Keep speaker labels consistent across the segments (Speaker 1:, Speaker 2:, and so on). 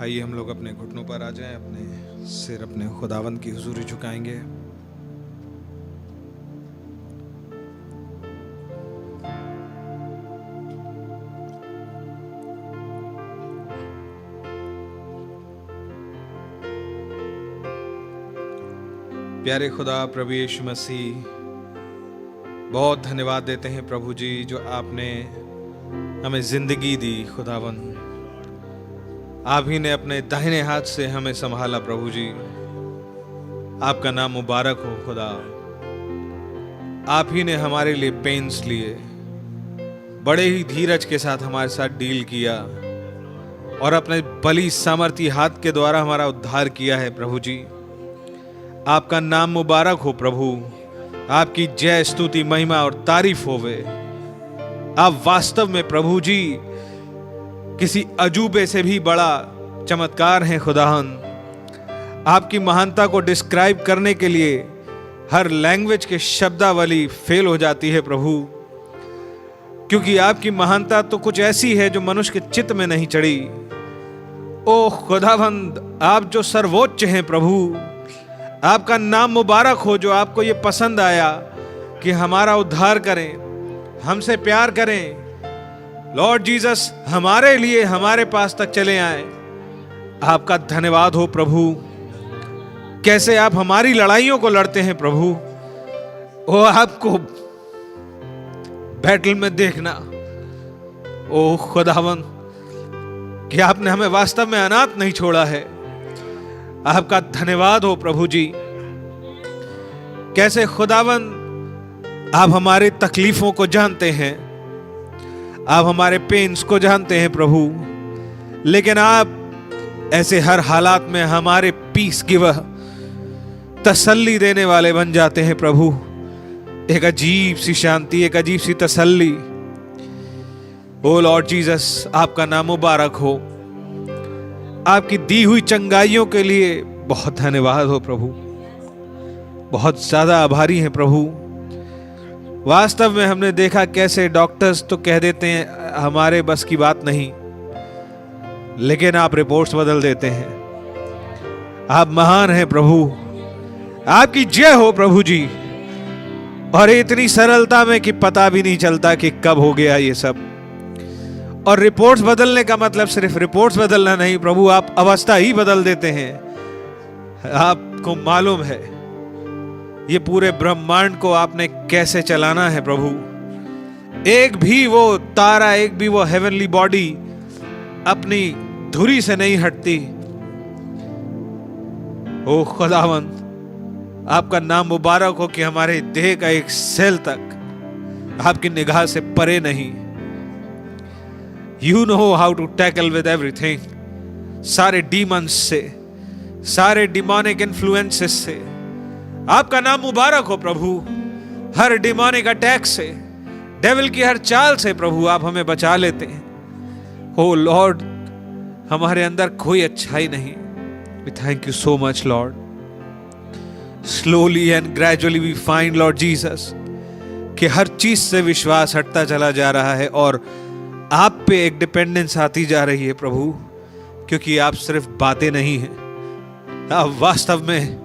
Speaker 1: आइए हम लोग अपने घुटनों पर आ जाएं, अपने सिर अपने खुदावंद की हुजूरी झुकाएंगे। प्यारे खुदा प्रभु यीशु मसीह, बहुत धन्यवाद देते हैं प्रभु जी, जो आपने हमें जिंदगी दी। खुदावन, आप ही ने अपने दाहिने हाथ से हमें संभाला प्रभु जी। आपका नाम मुबारक हो खुदा। आप ही ने हमारे लिए पेन्स लिए, बड़े ही धीरज के साथ हमारे साथ डील किया और अपने बली सामर्थी हाथ के द्वारा हमारा उद्धार किया है प्रभु जी। आपका नाम मुबारक हो प्रभु। आपकी जय स्तुति महिमा और तारीफ होवे। आप वास्तव में प्रभु जी किसी अजूबे से भी बड़ा चमत्कार हैं खुदाहन। आपकी महानता को डिस्क्राइब करने के लिए हर लैंग्वेज के शब्दावली फेल हो जाती है प्रभु, क्योंकि आपकी महानता तो कुछ ऐसी है जो मनुष्य के चित्त में नहीं चढ़ी। ओ खुदावंद, आप जो सर्वोच्च हैं प्रभु, आपका नाम मुबारक हो, जो आपको ये पसंद आया कि हमारा उद्धार करें, हमसे प्यार करें। लॉर्ड जीसस हमारे लिए हमारे पास तक चले आए। आपका धन्यवाद हो प्रभु। कैसे आप हमारी लड़ाइयों को लड़ते हैं प्रभु। ओ आपको बैटल में देखना, ओ खुदावन, कि आपने हमें वास्तव में अनाथ नहीं छोड़ा है। आपका धन्यवाद हो प्रभु जी। कैसे खुदावन आप हमारे तकलीफों को जानते हैं, आप हमारे पेन्स को जानते हैं प्रभु, लेकिन आप ऐसे हर हालात में हमारे पीस गिवर, तसल्ली देने वाले बन जाते हैं प्रभु। एक अजीब सी शांति, एक अजीब सी तसल्ली। ओ लॉर्ड जीसस, आपका नाम मुबारक हो। आपकी दी हुई चंगाइयों के लिए बहुत धन्यवाद हो प्रभु। बहुत ज्यादा आभारी हैं प्रभु। वास्तव में हमने देखा कैसे डॉक्टर्स तो कह देते हैं हमारे बस की बात नहीं, लेकिन आप रिपोर्ट्स बदल देते हैं। आप महान हैं प्रभु। आपकी जय हो प्रभु जी। और इतनी सरलता में कि पता भी नहीं चलता कि कब हो गया ये सब। और रिपोर्ट्स बदलने का मतलब सिर्फ रिपोर्ट्स बदलना नहीं प्रभु, आप अवस्था ही बदल देते हैं। आपको मालूम है ये पूरे ब्रह्मांड को आपने कैसे चलाना है प्रभु। एक भी वो तारा, एक भी वो हेवनली बॉडी अपनी धुरी से नहीं हटती। ओ खुदावंद, आपका नाम मुबारक हो कि हमारे देह का एक सेल तक आपकी निगाह से परे नहीं। You know how to tackle with everything. सारे डीमंस से, सारे डिमोनिक इन्फ्लुएंसेस से आपका नाम मुबारक हो प्रभु। हर डिमोनिक अटैक से, डेविल की हर चाल से प्रभु आप हमें बचा लेते हैं। ओ लॉर्ड, हमारे अंदर कोई अच्छाई नहीं। We thank you so much Lord. Slowly and gradually we find Lord Jesus कि हर चीज से विश्वास हटता चला जा रहा है और आप पे एक डिपेंडेंस आती जा रही है प्रभु, क्योंकि आप सिर्फ बातें नहीं हैं, आप वास्तव में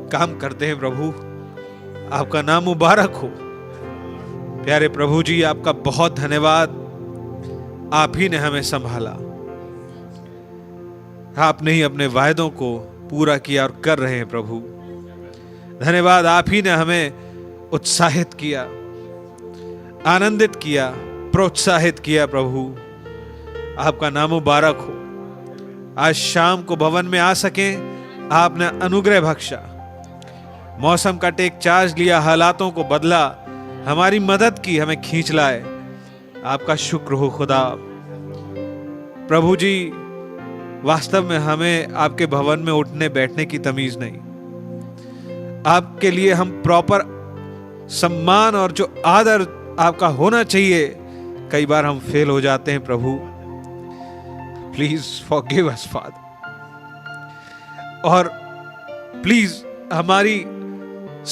Speaker 1: काम करते हैं प्रभु। आपका नाम मुबारक हो। प्यारे प्रभु जी, आपका बहुत धन्यवाद। आप ही ने हमें संभाला। आपने ही अपने वायदों को पूरा किया और कर रहे हैं प्रभु। धन्यवाद। आप ही ने हमें उत्साहित किया, आनंदित किया, प्रोत्साहित किया प्रभु। आपका नाम मुबारक हो। आज शाम को भवन में आ सकें, आपने अनुग्रह बख्शा। मौसम का टेक चार्ज लिया, हालातों को बदला, हमारी मदद की, हमें खींच लाए। आपका शुक्र हो खुदा। प्रभु जी, वास्तव में हमें आपके भवन में उठने बैठने की तमीज नहीं। आपके लिए हम प्रॉपर सम्मान और जो आदर आपका होना चाहिए, कई बार हम फेल हो जाते हैं प्रभु। Please forgive us father. और प्लीज हमारी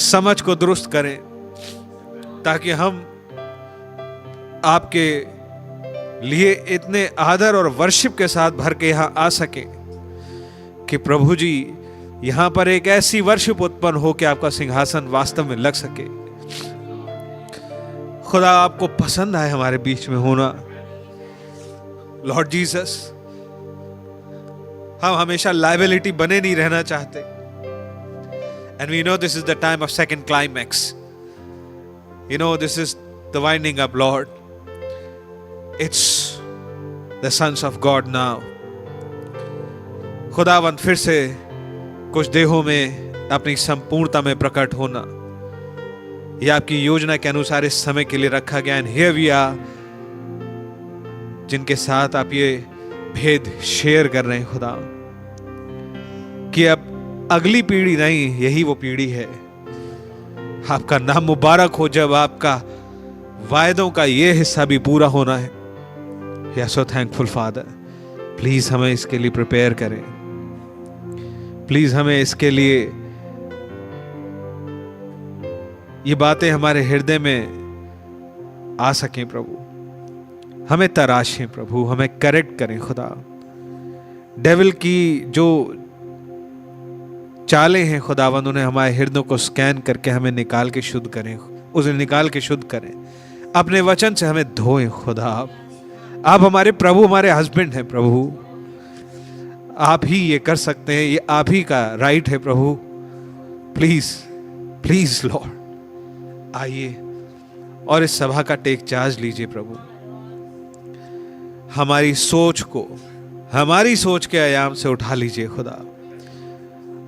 Speaker 1: समझ को दुरुस्त करें, ताकि हम आपके लिए इतने आदर और वर्शिप के साथ भर के यहाँ आ सके कि प्रभु जी यहाँ पर एक ऐसी वर्शिप उत्पन्न हो कि आपका सिंहासन वास्तव में लग सके। खुदा आपको पसंद आए हमारे बीच में होना। लॉर्ड जीसस, हम हमेशा लायबिलिटी बने नहीं रहना चाहते। And we know this is the time of second climax. You know this is the winding up lord. It's the sons of God now. खुदावंद फिर से कुछ देहों में अपनी संपूर्णता में प्रकट होना, यह आपकी योजना के अनुसार इस समय के लिए रखा गया। एंड हियर वी आर, जिनके साथ आप ये भेद शेयर कर रहे हैं खुदा, कि अब अगली पीढ़ी नहीं, यही वो पीढ़ी है। आपका नाम मुबारक हो जब आपका वायदों का ये हिस्सा भी पूरा होना है। We are so thankful father. Please हमें इसके लिए प्रिपेयर करें। प्लीज हमें इसके लिए ये बातें हमारे हृदय में आ सकें प्रभु। हमें तराशें प्रभु, हमें करेक्ट करें खुदा। डेविल की जो चालें हैं खुदावंद, उन्हें हमारे हृदयों को स्कैन करके हमें निकाल के शुद्ध करें, उसे निकाल के शुद्ध करें। अपने वचन से हमें धोएं खुदा। आप हमारे प्रभु, हमारे हस्बैंड हैं प्रभु। आप ही ये कर सकते हैं, ये आप ही का राइट है प्रभु। प्लीज प्लीज लॉर्ड, आइए और इस सभा का टेक चार्ज लीजिए प्रभु। हमारी सोच को, हमारी सोच के आयाम से उठा लीजिए खुदा।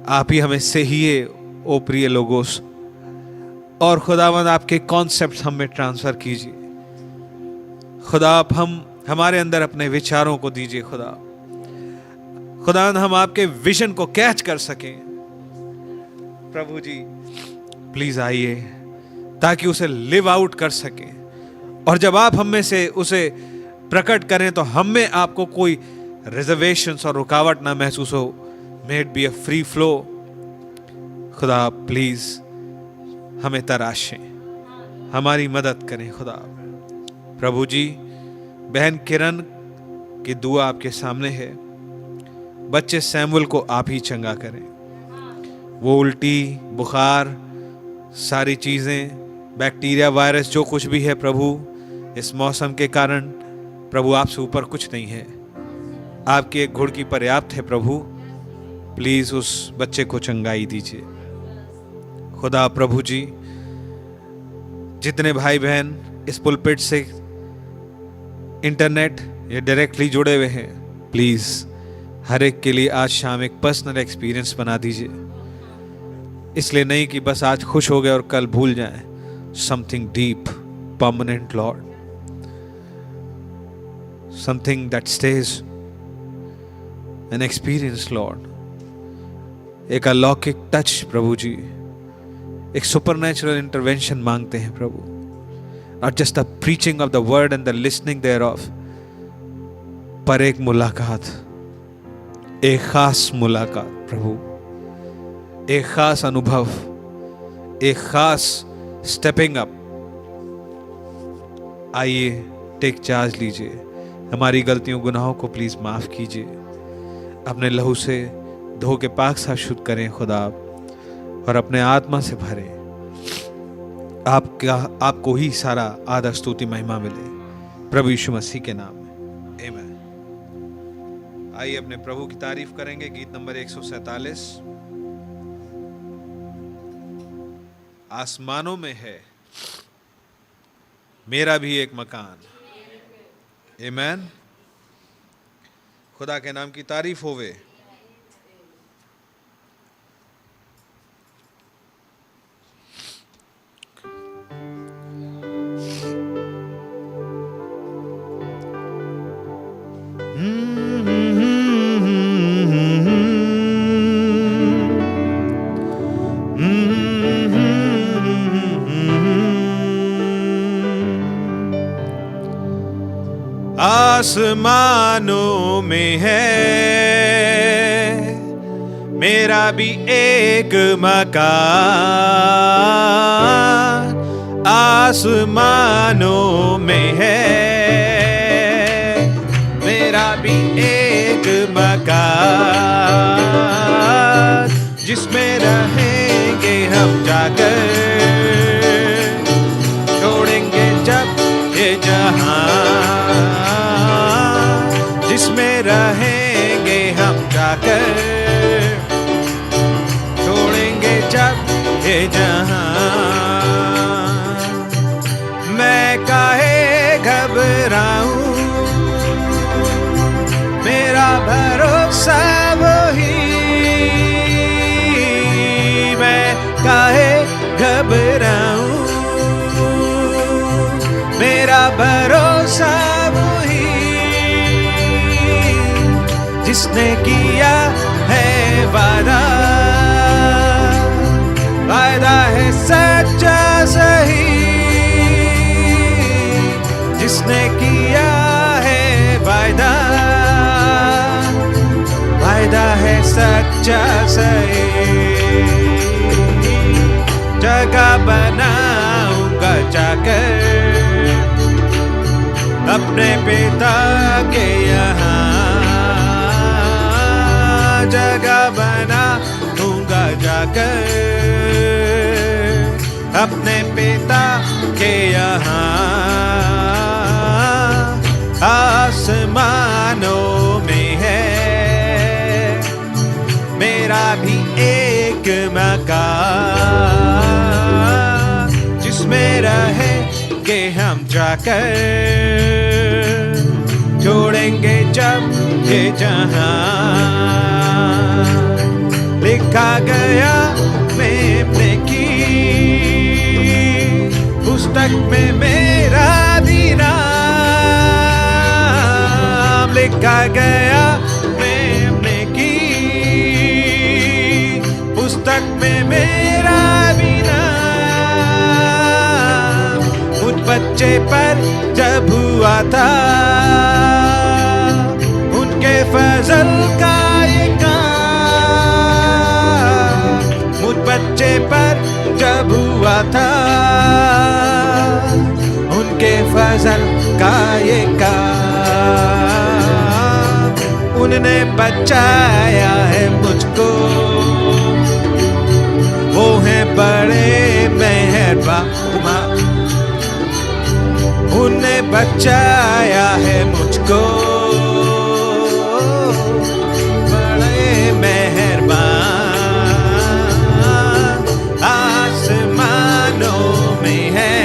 Speaker 1: आप ही हमें सहिए ओ प्रिय लोगोस, और खुदावंद आपके कॉन्सेप्ट हम में ट्रांसफर कीजिए खुदा। आप हमारे अंदर अपने विचारों को दीजिए खुदा। खुदावंद हम आपके विजन को कैच कर सकें प्रभु जी। प्लीज आइए ताकि उसे लिव आउट कर सकें, और जब आप हम में से उसे प्रकट करें तो हम में आपको कोई रिजर्वेशंस और रुकावट ना महसूस हो। May it be a free flow. खुदा प्लीज हमें तराशें, हमारी मदद करें खुदा। प्रभु जी, बहन किरण की दुआ आपके सामने है। बच्चे सैमुअल को आप ही चंगा करें। वो उल्टी, बुखार, सारी चीजें, बैक्टीरिया, वायरस, जो कुछ भी है प्रभु, इस मौसम के कारण प्रभु आपसे ऊपर कुछ नहीं है। आपकी एक घुड़की पर्याप्त है प्रभु। प्लीज उस बच्चे को चंगाई दीजिए खुदा। प्रभु जी, जितने भाई बहन इस पुलपिट से इंटरनेट या डायरेक्टली जुड़े हुए हैं, प्लीज हर एक के लिए आज शाम एक पर्सनल एक्सपीरियंस बना दीजिए। इसलिए नहीं कि बस आज खुश हो गए और कल भूल जाएं। Something deep, permanent Lord, something that stage, an experience Lord. एक अलौकिक टच प्रभु जी, एक सुपरनैचुरल इंटरवेंशन मांगते हैं प्रभु। Not just the preaching of the word and the listening there of, पर एक मुलाकात, एक खास मुलाकात प्रभु, एक खास अनुभव, एक खास स्टेपिंग अप। आइए टेक चार्ज लीजिए। हमारी गलतियों, गुनाहों को प्लीज माफ कीजिए। अपने लहू से धो के पाक साफ शुद्ध करें खुदा, और अपने आत्मा से भरें। आपको ही सारा आदर, स्तुति, महिमा मिले प्रभु यीशु मसीह के नाम में, आमीन। आइए अपने प्रभु की तारीफ करेंगे। गीत नंबर 147। आसमानों में है मेरा भी एक मकान। आमीन। खुदा के नाम की तारीफ होवे। आसमानों में है मेरा भी एक मकान। आसमानों में है भी एक मकान जिसमें रहेंगे हम जाकर, छोड़ेंगे जब ये जहां, जिसमें रहेंगे हम जाकर, छोड़ेंगे जब ये जहां। मैं काहे घबराऊं, मेरा भरोसा वही, मैं काहे घबराऊं, मेरा भरोसा वही, जिसने किया है वादा, वादा है सच्चा सही, जिसने किया है वादा, वादा है सच्चा सही। जगह बनाऊंगा जाकर अपने पिता के यहाँ, जगह बनाऊंगा जाकर अपने पिता के यहाँ। आसमानों में है मेरा भी एक मकान, जिसमें रहेंगे हम जाकर, छोड़ेंगे जब ये जहां। लिखा गया मेमने की पुस्तक में मेरा भी नाम, लिखा गया मेमने की पुस्तक में मेरा भी नाम। उस बच्चे पर जब हुआ था उनके फजल का ये काम, मुझ बच्चे पर जब हुआ था उनके फजल का ये काम। उन्होंने बचाया है मुझको, वो है बड़े मेहरबान। उन्हें बचाया है मुझको, बड़े मेहरबान। आसमानों में है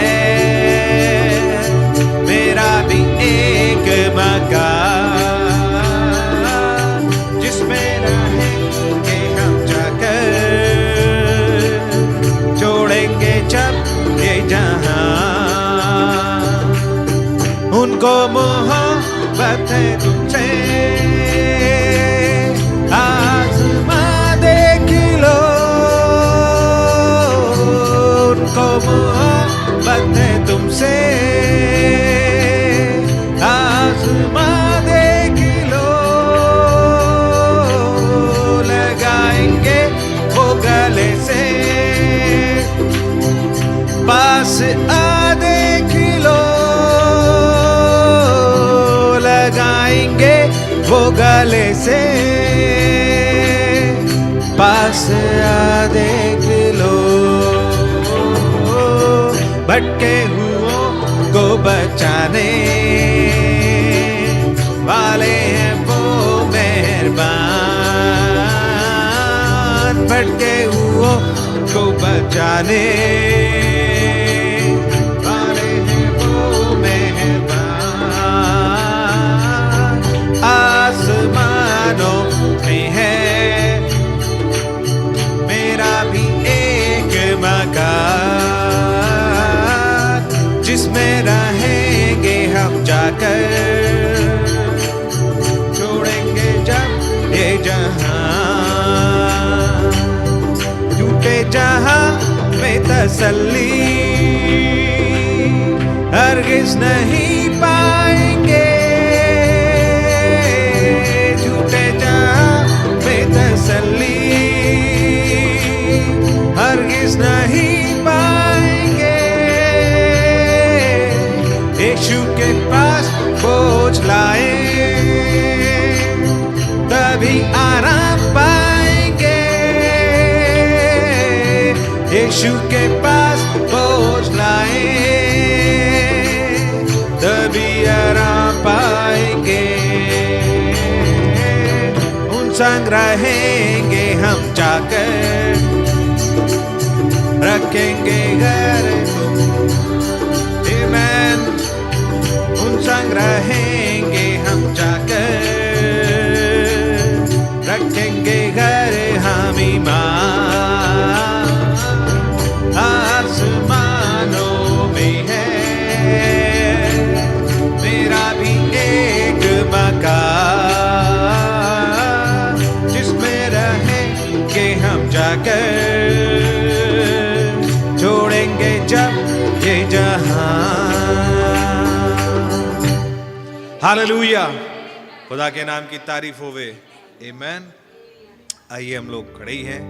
Speaker 1: मेरा भी एक मकान, जिसमें रहेंगे हम जाकर, छोड़ेंगे जब ये जहां। उनको मोहब्बत है तुमसे, आसमां देख लो। उनको मोहब्बत है तुमसे, आसमां देख लो। लगाएंगे वो गले से, पास आ देख लो। लगाएंगे वो गले से, पास आ देख लो। भटके हुओं को बचाने वाले हैं वो मेहरबान। भटके हुओं को बचाने वाले हैं वो मेहरबान। आसमानों में है मेरा भी एक मकान, जिसमें रहेंगे हम जाकर, छोड़ेंगे जब ये जहां। झूठे जहां में तसल्ली हरगिज़ नहीं पाएंगे, झूठे जहां में तसल्ली हरगिज़ नहीं पाएंगे। यीशु के पास पहुंच लाए तभी आराम पाएंगे। यीशु के पास पहुंच लाए, तभी आराम पाएंगे। उन संग रहेंगे हम जाकर, रखेंगे घर को। आमेन। उन संग रहेंगे हम जाकर, रखेंगे घर हम ईमान। आसमानों में है मेरा भी एक मकान, जिसमें रहेंगे हम जाकर, छोड़ेंगे जब ये जहां। हालेलुया, खुदा के नाम की तारीफ होवे। आमीन। आइए हम लोग खड़े ही हैं,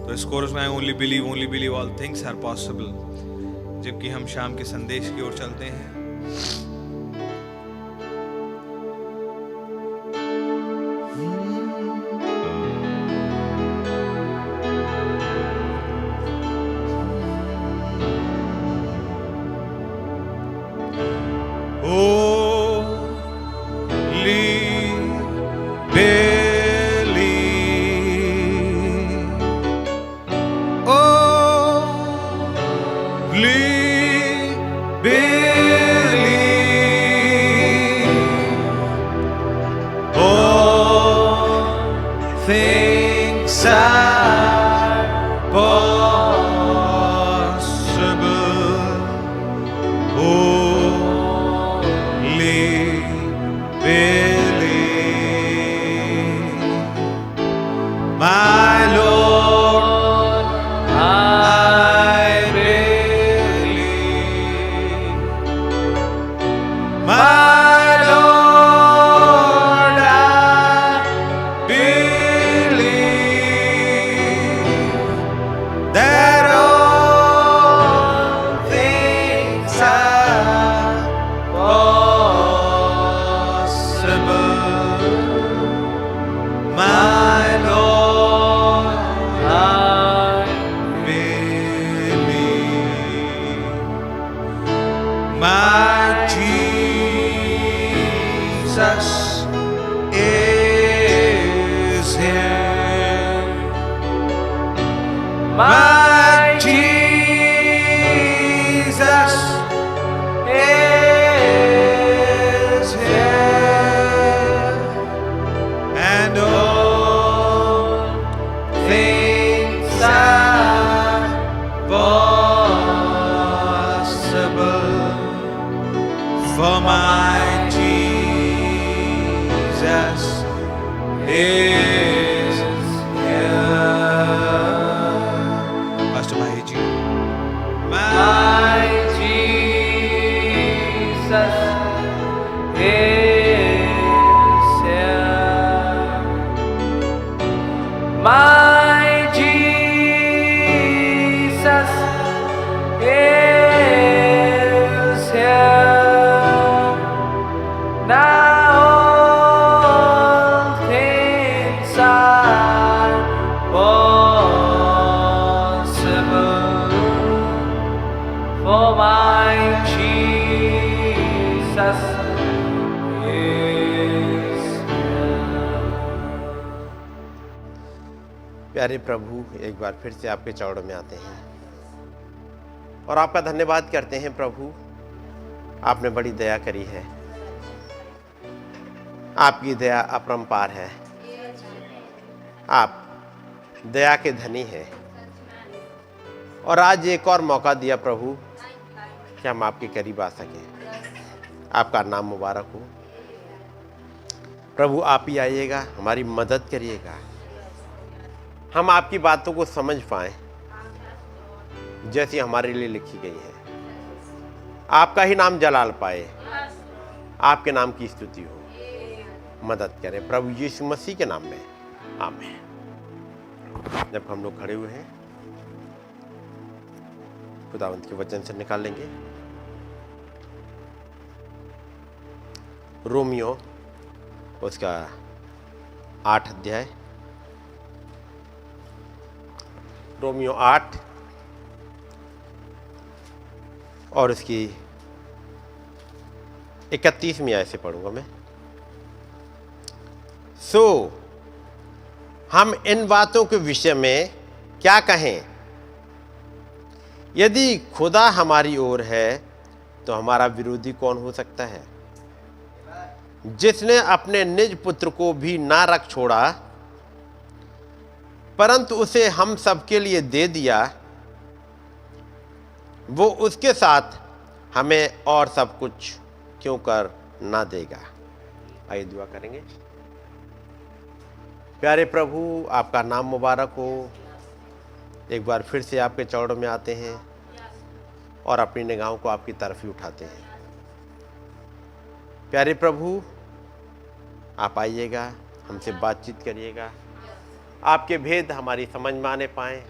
Speaker 1: तो इस कोरस में only believe all things are possible, जबकि हम शाम के संदेश की ओर चलते हैं।
Speaker 2: प्यारे प्रभु, एक बार फिर से आपके चरणों में आते हैं और आपका धन्यवाद करते हैं। प्रभु, आपने बड़ी दया करी है, आपकी दया अपरंपार है, आप दया के धनी हैं। और आज एक और मौका दिया प्रभु कि हम आपके करीब आ सकें। आपका नाम मुबारक हो। प्रभु, आप ही आइएगा, हमारी मदद करिएगा, हम आपकी बातों को समझ पाएं जैसी हमारे लिए लिखी गई है। आपका ही नाम जलाल पाए, आपके नाम की स्तुति हो। मदद करें प्रभु यीशु मसीह के नाम में, आमीन। जब हम लोग खड़े हुए हैं, खुदावंत के वचन से निकाल लेंगे रोमियो उसका 8 अध्याय, रोमियो 8 और उसकी 31वीं आयत से पढ़ूंगा मैं। सो हम इन बातों के विषय में क्या कहें? यदि खुदा हमारी ओर है तो हमारा विरोधी कौन हो सकता है? जिसने अपने निज पुत्र को भी ना रख छोड़ा परंतु उसे हम सबके लिए दे दिया, वो उसके साथ हमें और सब कुछ क्यों कर ना देगा? आइए दुआ करेंगे। प्यारे प्रभु, आपका नाम मुबारक हो। एक बार फिर से आपके चरणों में आते हैं और अपनी निगाहों को आपकी तरफ ही उठाते हैं। प्यारे प्रभु, आप आइएगा, हमसे बातचीत करिएगा, आपके भेद हमारी समझ में आने पाएँ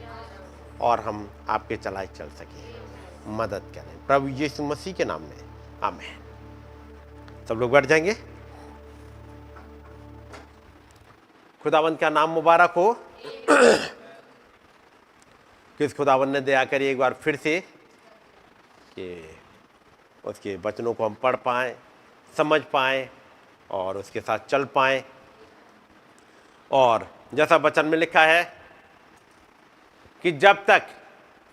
Speaker 2: और हम आपके चलाए चल सकें। मदद करें प्रभु यीशु मसीह के नाम में, आमीन। सब लोग बैठ जाएंगे। खुदावंद का नाम मुबारक हो। किस खुदावंद ने दया करी एक बार फिर से कि उसके वचनों को हम पढ़ पाएं, समझ पाएं और उसके साथ चल पाएं। और जैसा वचन में लिखा है कि जब तक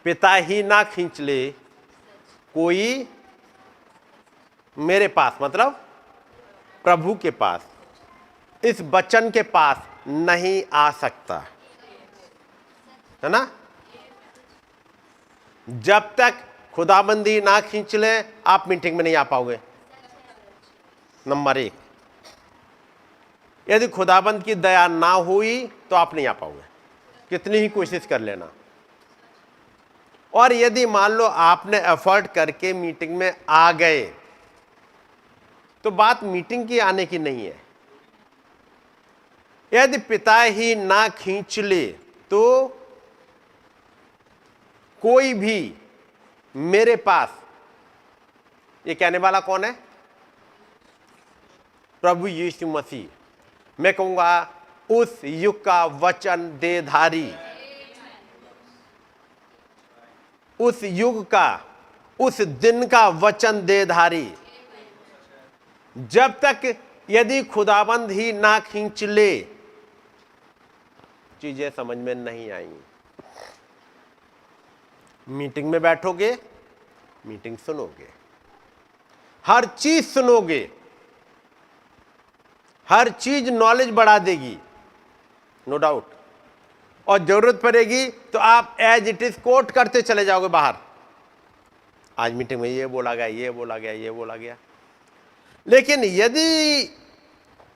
Speaker 2: पिता ही ना खींच ले कोई मेरे पास, मतलब प्रभु के पास, इस वचन के पास नहीं आ सकता, है ना। जब तक खुदाबंदी ना खींच ले आप मीटिंग में नहीं आ पाओगे। नंबर 1, यदि खुदाबंद की दया ना हुई तो आप नहीं आ पाओगे, कितनी ही कोशिश कर लेना। और यदि मान लो आपने एफर्ट करके मीटिंग में आ गए तो बात मीटिंग की आने की नहीं है। यदि पिता ही ना खींच ले तो कोई भी मेरे पास, ये कहने वाला कौन है? प्रभु यीशु मसीह। मैं कहूंगा उस युग का वचन देधारी, उस युग का, उस दिन का वचन देधारी। जब तक यदि खुदाबंद ही ना खींच ले चीजें समझ में नहीं आएंगी। मीटिंग में बैठोगे, मीटिंग सुनोगे, हर चीज सुनोगे, हर चीज नॉलेज बढ़ा देगी, नो डाउट। और जरूरत पड़ेगी तो आप एज इट इज कोट करते चले जाओगे बाहर। आज मीटिंग में ये बोला गया, ये बोला गया, ये बोला गया। लेकिन यदि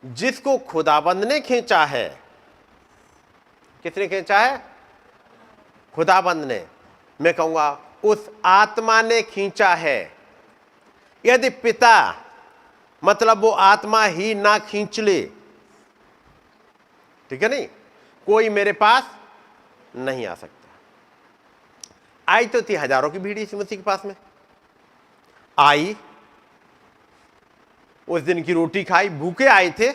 Speaker 2: जिसको खुदाबंद ने खींचा है, किसने खींचा है? खुदाबंद ने। मैं कहूंगा उस आत्मा ने खींचा है। यदि पिता, मतलब वो आत्मा ही ना खींच ले, ठीक है नहीं, कोई मेरे पास नहीं आ सकता। आई तो थी हजारों की भीड़ यीशु मसीह के पास में, आई, उस दिन की रोटी खाई, भूखे आए थे।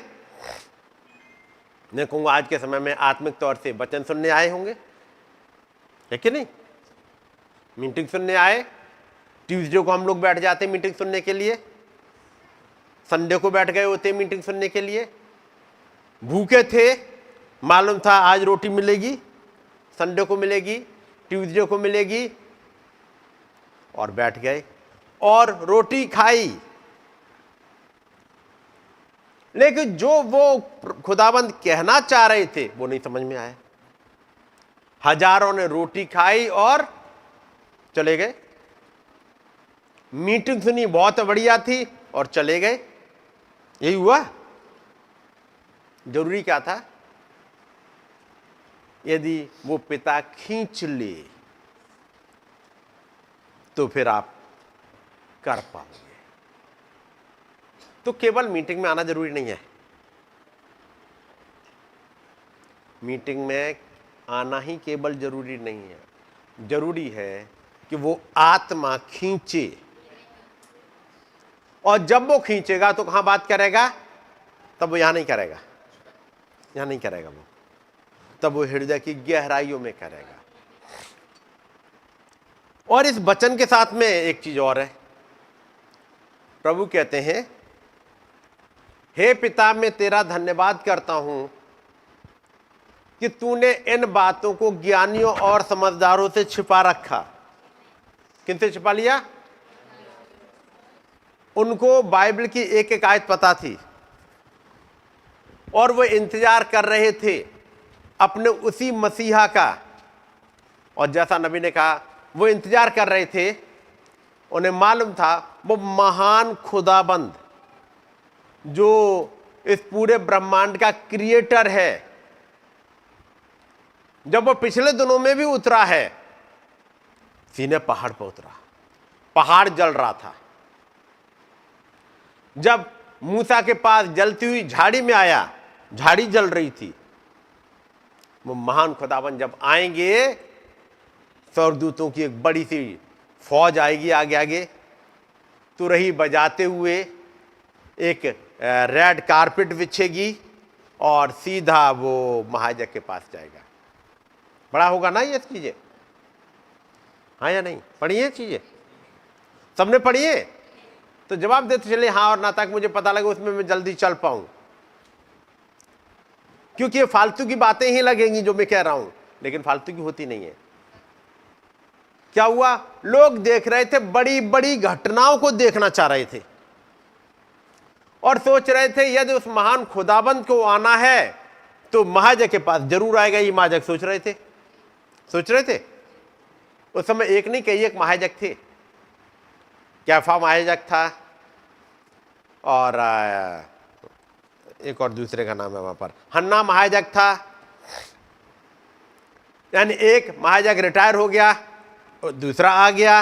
Speaker 2: मैं कहूंगा आज के समय में आत्मिक तौर से वचन सुनने आए होंगे, है कि नहीं? मीटिंग सुनने आए। ट्यूसडे को हम लोग बैठ जाते मीटिंग सुनने के लिए, संडे को बैठ गए होते मीटिंग सुनने के लिए। भूखे थे, मालूम था आज रोटी मिलेगी, संडे को मिलेगी, ट्यूसडे को मिलेगी, और बैठ गए और रोटी खाई। लेकिन जो वो खुदाबंद कहना चाह रहे थे वो नहीं समझ में आया। हजारों ने रोटी खाई और चले गए। मीटिंग सुनी, बहुत बढ़िया थी, और चले गए। यही हुआ। जरूरी क्या था? यदि वो पिता खींच ले तो फिर आप कर पाओगे। तो केवल मीटिंग में आना जरूरी नहीं है। मीटिंग में आना ही केवल जरूरी नहीं है, जरूरी है कि वो आत्मा खींचे। और जब वो खींचेगा तो कहां बात करेगा? तब वो यहां नहीं करेगा। यहाँ नहीं करेगा वो, तब वो हृदय की गहराइयों में करेगा। और इस वचन के साथ में एक चीज और है, प्रभु कहते हैं, हे पिता मैं तेरा धन्यवाद करता हूं कि तूने इन बातों को ज्ञानियों और समझदारों से छिपा रखा। किनसे छिपा लिया? उनको बाइबल की एक एक आयत पता थी और वो इंतजार कर रहे थे अपने उसी मसीहा का। और जैसा नबी ने कहा, वो इंतजार कर रहे थे, उन्हें मालूम था वो महान खुदाबंद जो इस पूरे ब्रह्मांड का क्रिएटर है, जब वो पिछले दिनों में भी उतरा है, सीने पहाड़ पर उतरा, पहाड़ जल रहा था। जब मूसा के पास जलती हुई झाड़ी में आया, झाड़ी जल रही थी। वो महान खुदाबंद जब आएंगे, स्वर्गदूतों की एक बड़ी सी फौज आएगी आगे आगे, तुरही बजाते हुए, एक रेड कारपेट बिछेगी और सीधा वो महायाजक के पास जाएगा। बड़ा होगा ना ये चीजें? हाँ या नहीं? पढ़ी है चीजें? सबने पढ़ी है? तो जवाब देते चले हाँ और ना, ताकि मुझे पता लगे उसमें मैं जल्दी चल पाऊं, क्योंकि ये फालतू की बातें ही लगेंगी जो मैं कह रहा हूं, लेकिन फालतू की होती नहीं है। क्या हुआ? लोग देख रहे थे, बड़ी बड़ी घटनाओं को देखना चाह रहे थे और सोच रहे थे यदि उस महान खुदाबंद को आना है तो महायाजक के पास जरूर आएगा। ये महायाजक सोच रहे थे। उस समय एक नहीं, कई एक महायाजक थे। कैफा महायाजक था और एक और दूसरे का नाम है वहां पर, हन्ना महायाजक था। यानी एक महायाजक रिटायर हो गया और दूसरा आ गया।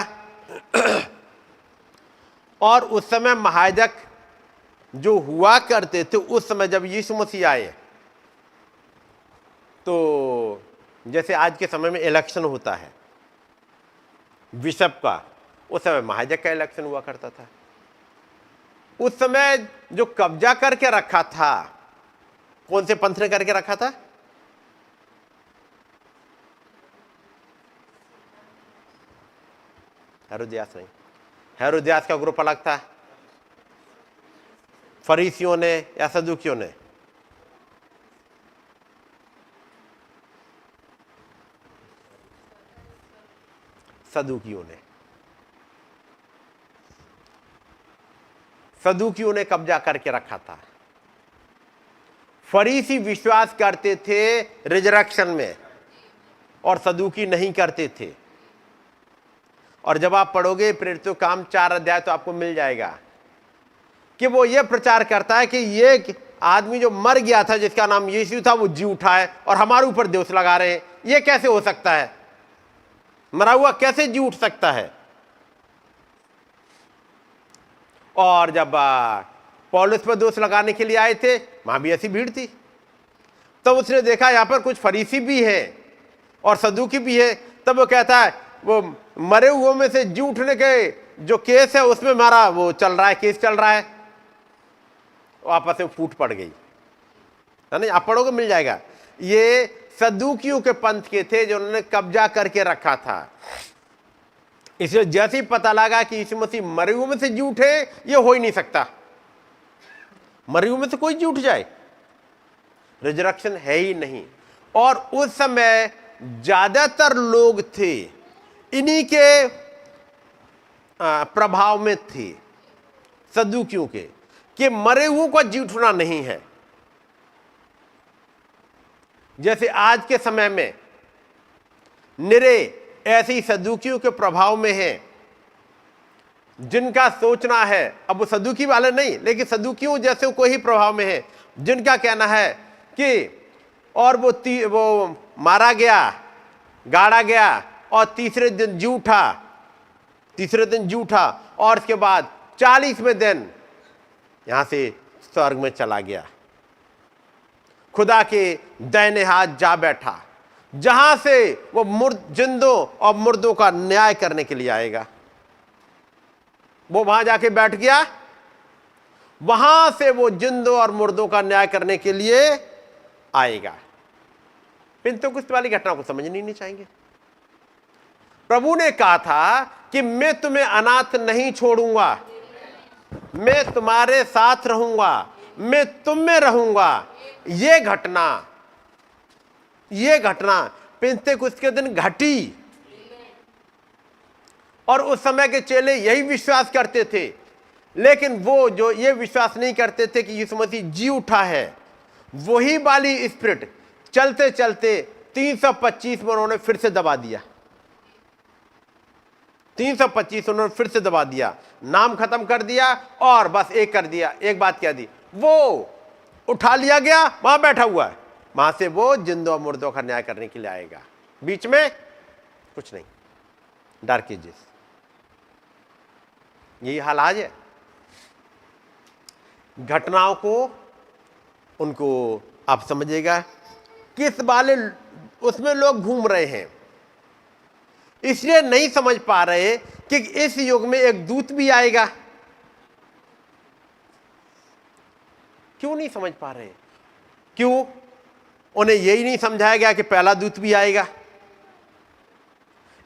Speaker 2: और उस समय महायाजक जो हुआ करते थे, उस समय जब यीशु मसीह आए, तो जैसे आज के समय में इलेक्शन होता है बिशप का, उस समय महायाजक का इलेक्शन हुआ करता था। उस समय जो कब्जा करके रखा था, कौन से पंथ ने करके रखा था? हेरोदियास नहीं, हेरोदियास का ग्रुप अलग था। फरीसियों ने या सदूकियों ने? सदूकियों ने कब्जा करके रखा था। फरीसी विश्वास करते थे रिजरेक्शन में और सदूकी नहीं करते थे। और जब आप पढ़ोगे प्रेरितों काम 4 अध्याय तो आपको मिल जाएगा कि वो ये प्रचार करता है कि ये आदमी जो मर गया था, जिसका नाम यीशु था, वो जी उठा है और हमारे ऊपर दोष लगा रहे हैं। ये कैसे हो सकता है? मरा हुआ कैसे जी उठ सकता है? और जब पौलुस पर दोष लगाने के लिए आए थे, वहां भी ऐसी भीड़ थी। तब उसने देखा यहां पर कुछ फरीसी भी है और सदूकी भी है। तब वो कहता है, वो मरे हुओं में से जी उठने के जो केस है उसमें हमारा वो चल रहा है, केस चल रहा है। आपस में फूट पड़ गई, है ना? आप पढ़ोगे मिल जाएगा। ये सदूकियों के पंथ के थे जो उन्होंने कब्जा करके रखा था। इसलिए जैसे ही पता लगा कि यीशु मसीह मरे हुए में से जी उठे, ये हो ही नहीं सकता। मरे हुए में से कोई जी उठ जाए, रिजरेक्शन है ही नहीं। और उस समय ज्यादातर लोग थे इन्हीं के प्रभाव में थे, सदूकियों के, कि मरे हुओं का जी उठना नहीं है। जैसे आज के समय में निरे ऐसे ही सदूकियों के प्रभाव में हैं, जिनका सोचना है, अब वो सदूकी वाले नहीं, लेकिन सदूकियों जैसे कोई ही प्रभाव में है, जिनका कहना है कि और वो मारा गया, गाड़ा गया और तीसरे दिन जी उठा और उसके बाद 40वें दिन यहां से स्वर्ग में चला गया, खुदा के दाहिने हाथ जा बैठा, जहां से वो जिंदों और मुर्दों का न्याय करने के लिए आएगा। वो वहां जाके बैठ गया, वहां से वो जिंदों और मुर्दों का न्याय करने के लिए आएगा। पिंतुकुस्त वाली घटना को समझनी नहीं चाहेंगे। प्रभु ने कहा था कि मैं तुम्हें अनाथ नहीं छोड़ूंगा, मैं तुम्हारे साथ रहूंगा, मैं तुम में रहूंगा। ये घटना पिंतकुस्त के दिन घटी और उस समय के चेले यही विश्वास करते थे। लेकिन वो जो ये विश्वास नहीं करते थे कि यीशु मसीह जी उठा है, वही वाली स्पिरिट चलते चलते 325 में उन्होंने फिर से दबा दिया। 325 उन्होंने फिर से दबा दिया, नाम खत्म कर दिया और बस एक कर दिया, एक बात कह दी, वो उठा लिया गया, वहां बैठा हुआ है, वहां से वो जिंदों और मुर्दों का न्याय करने के लिए आएगा। बीच में कुछ नहीं, डार्क एजेस। यही हाल आज है। घटनाओं को उनको आप समझिएगा किस वाले उसमें लोग घूम रहे हैं, इसलिए नहीं समझ पा रहे कि इस युग में एक दूत भी आएगा। क्यों नहीं समझ पा रहे? क्यों? उन्हें यही नहीं समझाया गया कि पहला दूत भी आएगा,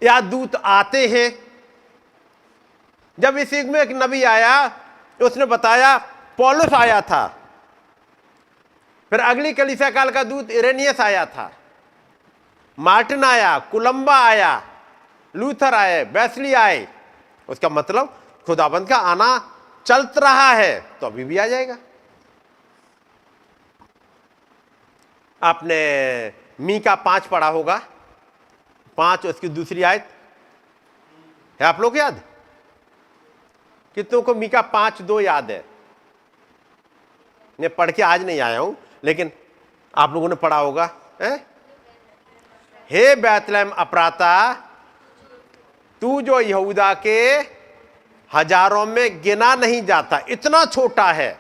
Speaker 2: या दूत आते हैं। जब इस युग में एक नबी आया, उसने बताया पौलुस आया था, फिर अगली कलीसिया काल का दूत इरेनियस आया था, मार्टिन आया, कुलंबा आया, लूथर आए, वेस्ली आए। उसका मतलब खुदाबंद का आना चलत रहा है, तो अभी भी आ जाएगा। आपने मीका 5 पढ़ा होगा, 5 उसकी दूसरी आयत है आप लोग याद? कितनों को मीका 5:2 याद है? मैं पढ़ के आज नहीं आया हूं, लेकिन आप लोगों ने पढ़ा होगा। हे बैतलहम अप्राता, तू जो यहूदा के हजारों में गिना नहीं जाता, इतना छोटा है,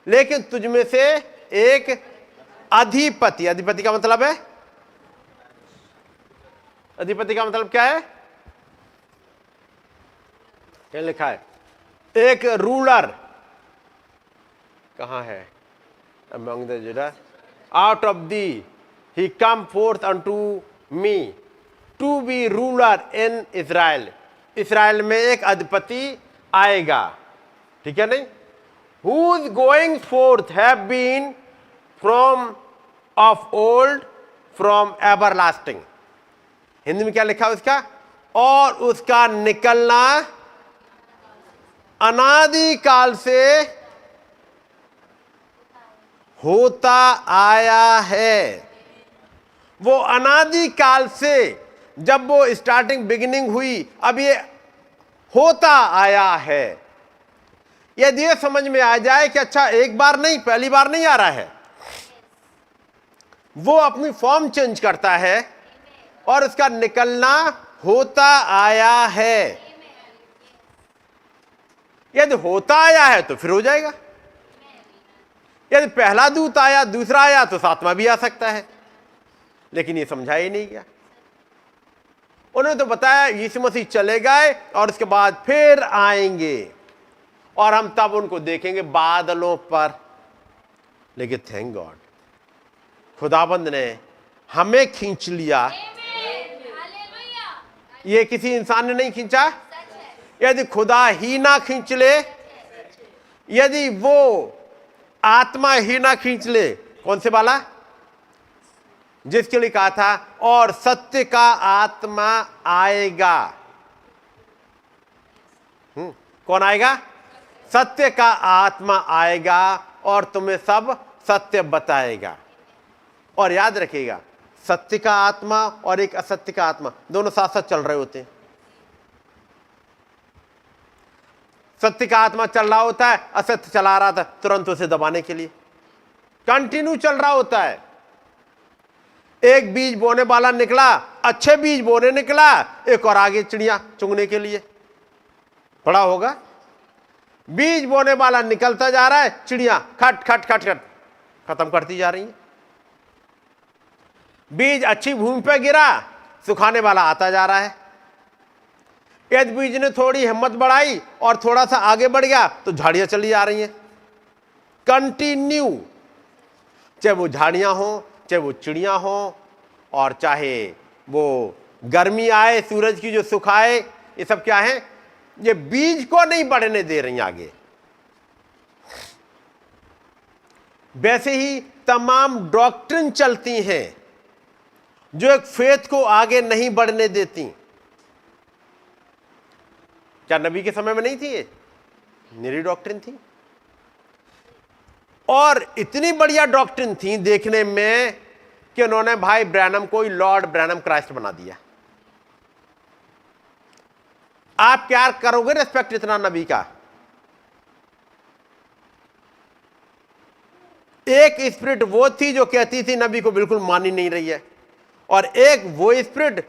Speaker 2: लेकिन तुझ में से एक अधिपति, अधिपति का मतलब है, अधिपति का मतलब क्या है? क्या लिखा है? एक रूलर। कहां है? among the Judah, out of thee he come forth unto me to be ruler in Israel। Israel में एक अधिपति आएगा, ठीक है नहीं? whose going forth have been from of old, from everlasting। Hindi में क्या लिखा है उसका? और उसका निकलना अनादि काल से होता आया है। वो अनादि काल से, जब वो स्टार्टिंग बिगिनिंग हुई, अब ये होता आया है। यदि ये समझ में आ जाए कि अच्छा एक बार नहीं, पहली बार नहीं आ रहा है, वो अपनी फॉर्म चेंज करता है और उसका निकलना होता आया है। यदि होता आया है तो फिर हो जाएगा। यदि पहला दूत आया, दूसरा आया, तो सातवां भी आ सकता है, लेकिन ये समझाया ही नहीं गया। उन्होंने तो बताया यीशु मसीह चले गए और उसके बाद फिर आएंगे और हम तब उनको देखेंगे बादलों पर। लेकिन थैंक गॉड, खुदाबंद ने हमें खींच लिया। ये किसी इंसान ने नहीं खींचा। यदि खुदा ही ना खींच ले, यदि वो आत्मा ही ना खींच ले, कौन से वाला? जिसके लिए कहा था और सत्य का आत्मा आएगा। कौन आएगा? सत्य का आत्मा आएगा और तुम्हें सब सत्य बताएगा। और याद रखिएगा, सत्य का आत्मा और एक असत्य का आत्मा दोनों साथ साथ चल रहे होते हैं। सत्य का आत्मा चल रहा होता है, असत्य चला रहा था तुरंत उसे दबाने के लिए, कंटिन्यू चल रहा होता है। एक बीज बोने वाला निकला, अच्छे बीज बोने निकला, एक और आगे चिड़िया चुगने के लिए पड़ा होगा। बीज बोने वाला निकलता जा रहा है, चिड़िया खट खट खट खट खत्म करती जा रही है। बीज अच्छी भूमि पर गिरा, सुखाने वाला आता जा रहा है। यदि बीज ने थोड़ी हिम्मत बढ़ाई और थोड़ा सा आगे बढ़ गया तो झाड़ियां चली आ रही हैं। कंटिन्यू चाहे वो झाड़ियां हों, चाहे वो चिड़ियां हों, और चाहे वो गर्मी आए, सूरज की जो सुखाए, ये सब क्या है? ये बीज को नहीं बढ़ने दे रही आगे। वैसे ही तमाम डॉक्ट्रिन चलती हैं जो एक फेथ को आगे नहीं बढ़ने देती। क्या नबी के समय में नहीं थी? ये निरी डॉक्ट्रिन थी, और इतनी बढ़िया डॉक्ट्रिन थी देखने में कि उन्होंने भाई ब्रैनम को ही लॉर्ड ब्रैनम क्राइस्ट बना दिया। आप क्या करोगे रिस्पेक्ट इतना नबी का? एक स्पिरिट वो थी जो कहती थी नबी को बिल्कुल मान ही नहीं रही है, और एक वो स्पिरिट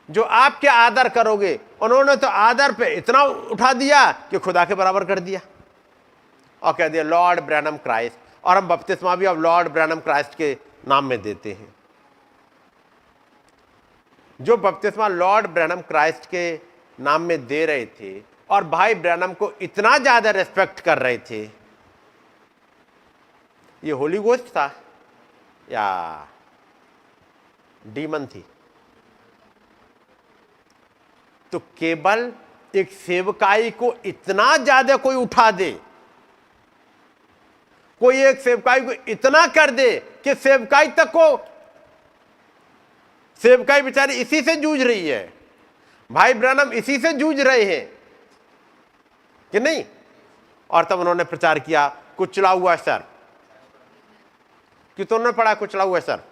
Speaker 2: जो आप क्या आदर करोगे, उन्होंने तो आदर पे इतना उठा दिया कि खुदा के बराबर कर दिया और कह दिया लॉर्ड ब्रैनम क्राइस्ट। और हम बपतिस्मा भी अब लॉर्ड ब्रैनम क्राइस्ट के नाम में देते हैं। जो बपतिस्मा लॉर्ड ब्रैनम क्राइस्ट के नाम में दे रहे थे और भाई ब्रैनम को इतना ज्यादा रिस्पेक्ट कर रहे थे, ये होली गोस्ट था या डीमन थी? तो केवल एक सेवकाई को इतना ज्यादा कोई उठा दे, कोई एक सेवकाई को इतना कर दे कि सेवकाई तक को, सेवकाई बेचारी इसी से जूझ रही है, भाई ब्रैनम इसी से जूझ रहे हैं कि नहीं? और तब उन्होंने प्रचार किया कुचला हुआ सर। कितनों ने पढ़ा कुचला हुआ सर?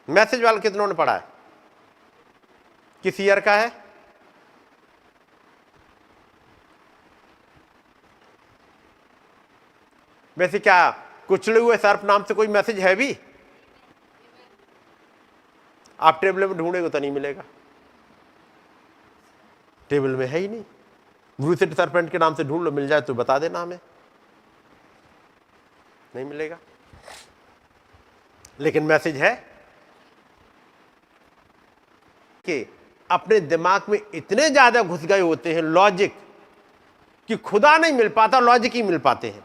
Speaker 2: मैसेज वाला कितनों ने पढ़ा है? किस ईयर का है? वैसे क्या कुचले हुए सर्प नाम से कोई मैसेज है भी? आप टेबल में ढूंढेगे तो नहीं मिलेगा, टेबल में है ही नहीं। ब्रूसेट सरपेंट के नाम से ढूंढ लो, मिल जाए तो बता देना हमें, नहीं मिलेगा। लेकिन मैसेज है कि अपने दिमाग में इतने ज्यादा घुस गए होते हैं लॉजिक कि खुदा नहीं मिल पाता, लॉजिक ही मिल पाते हैं।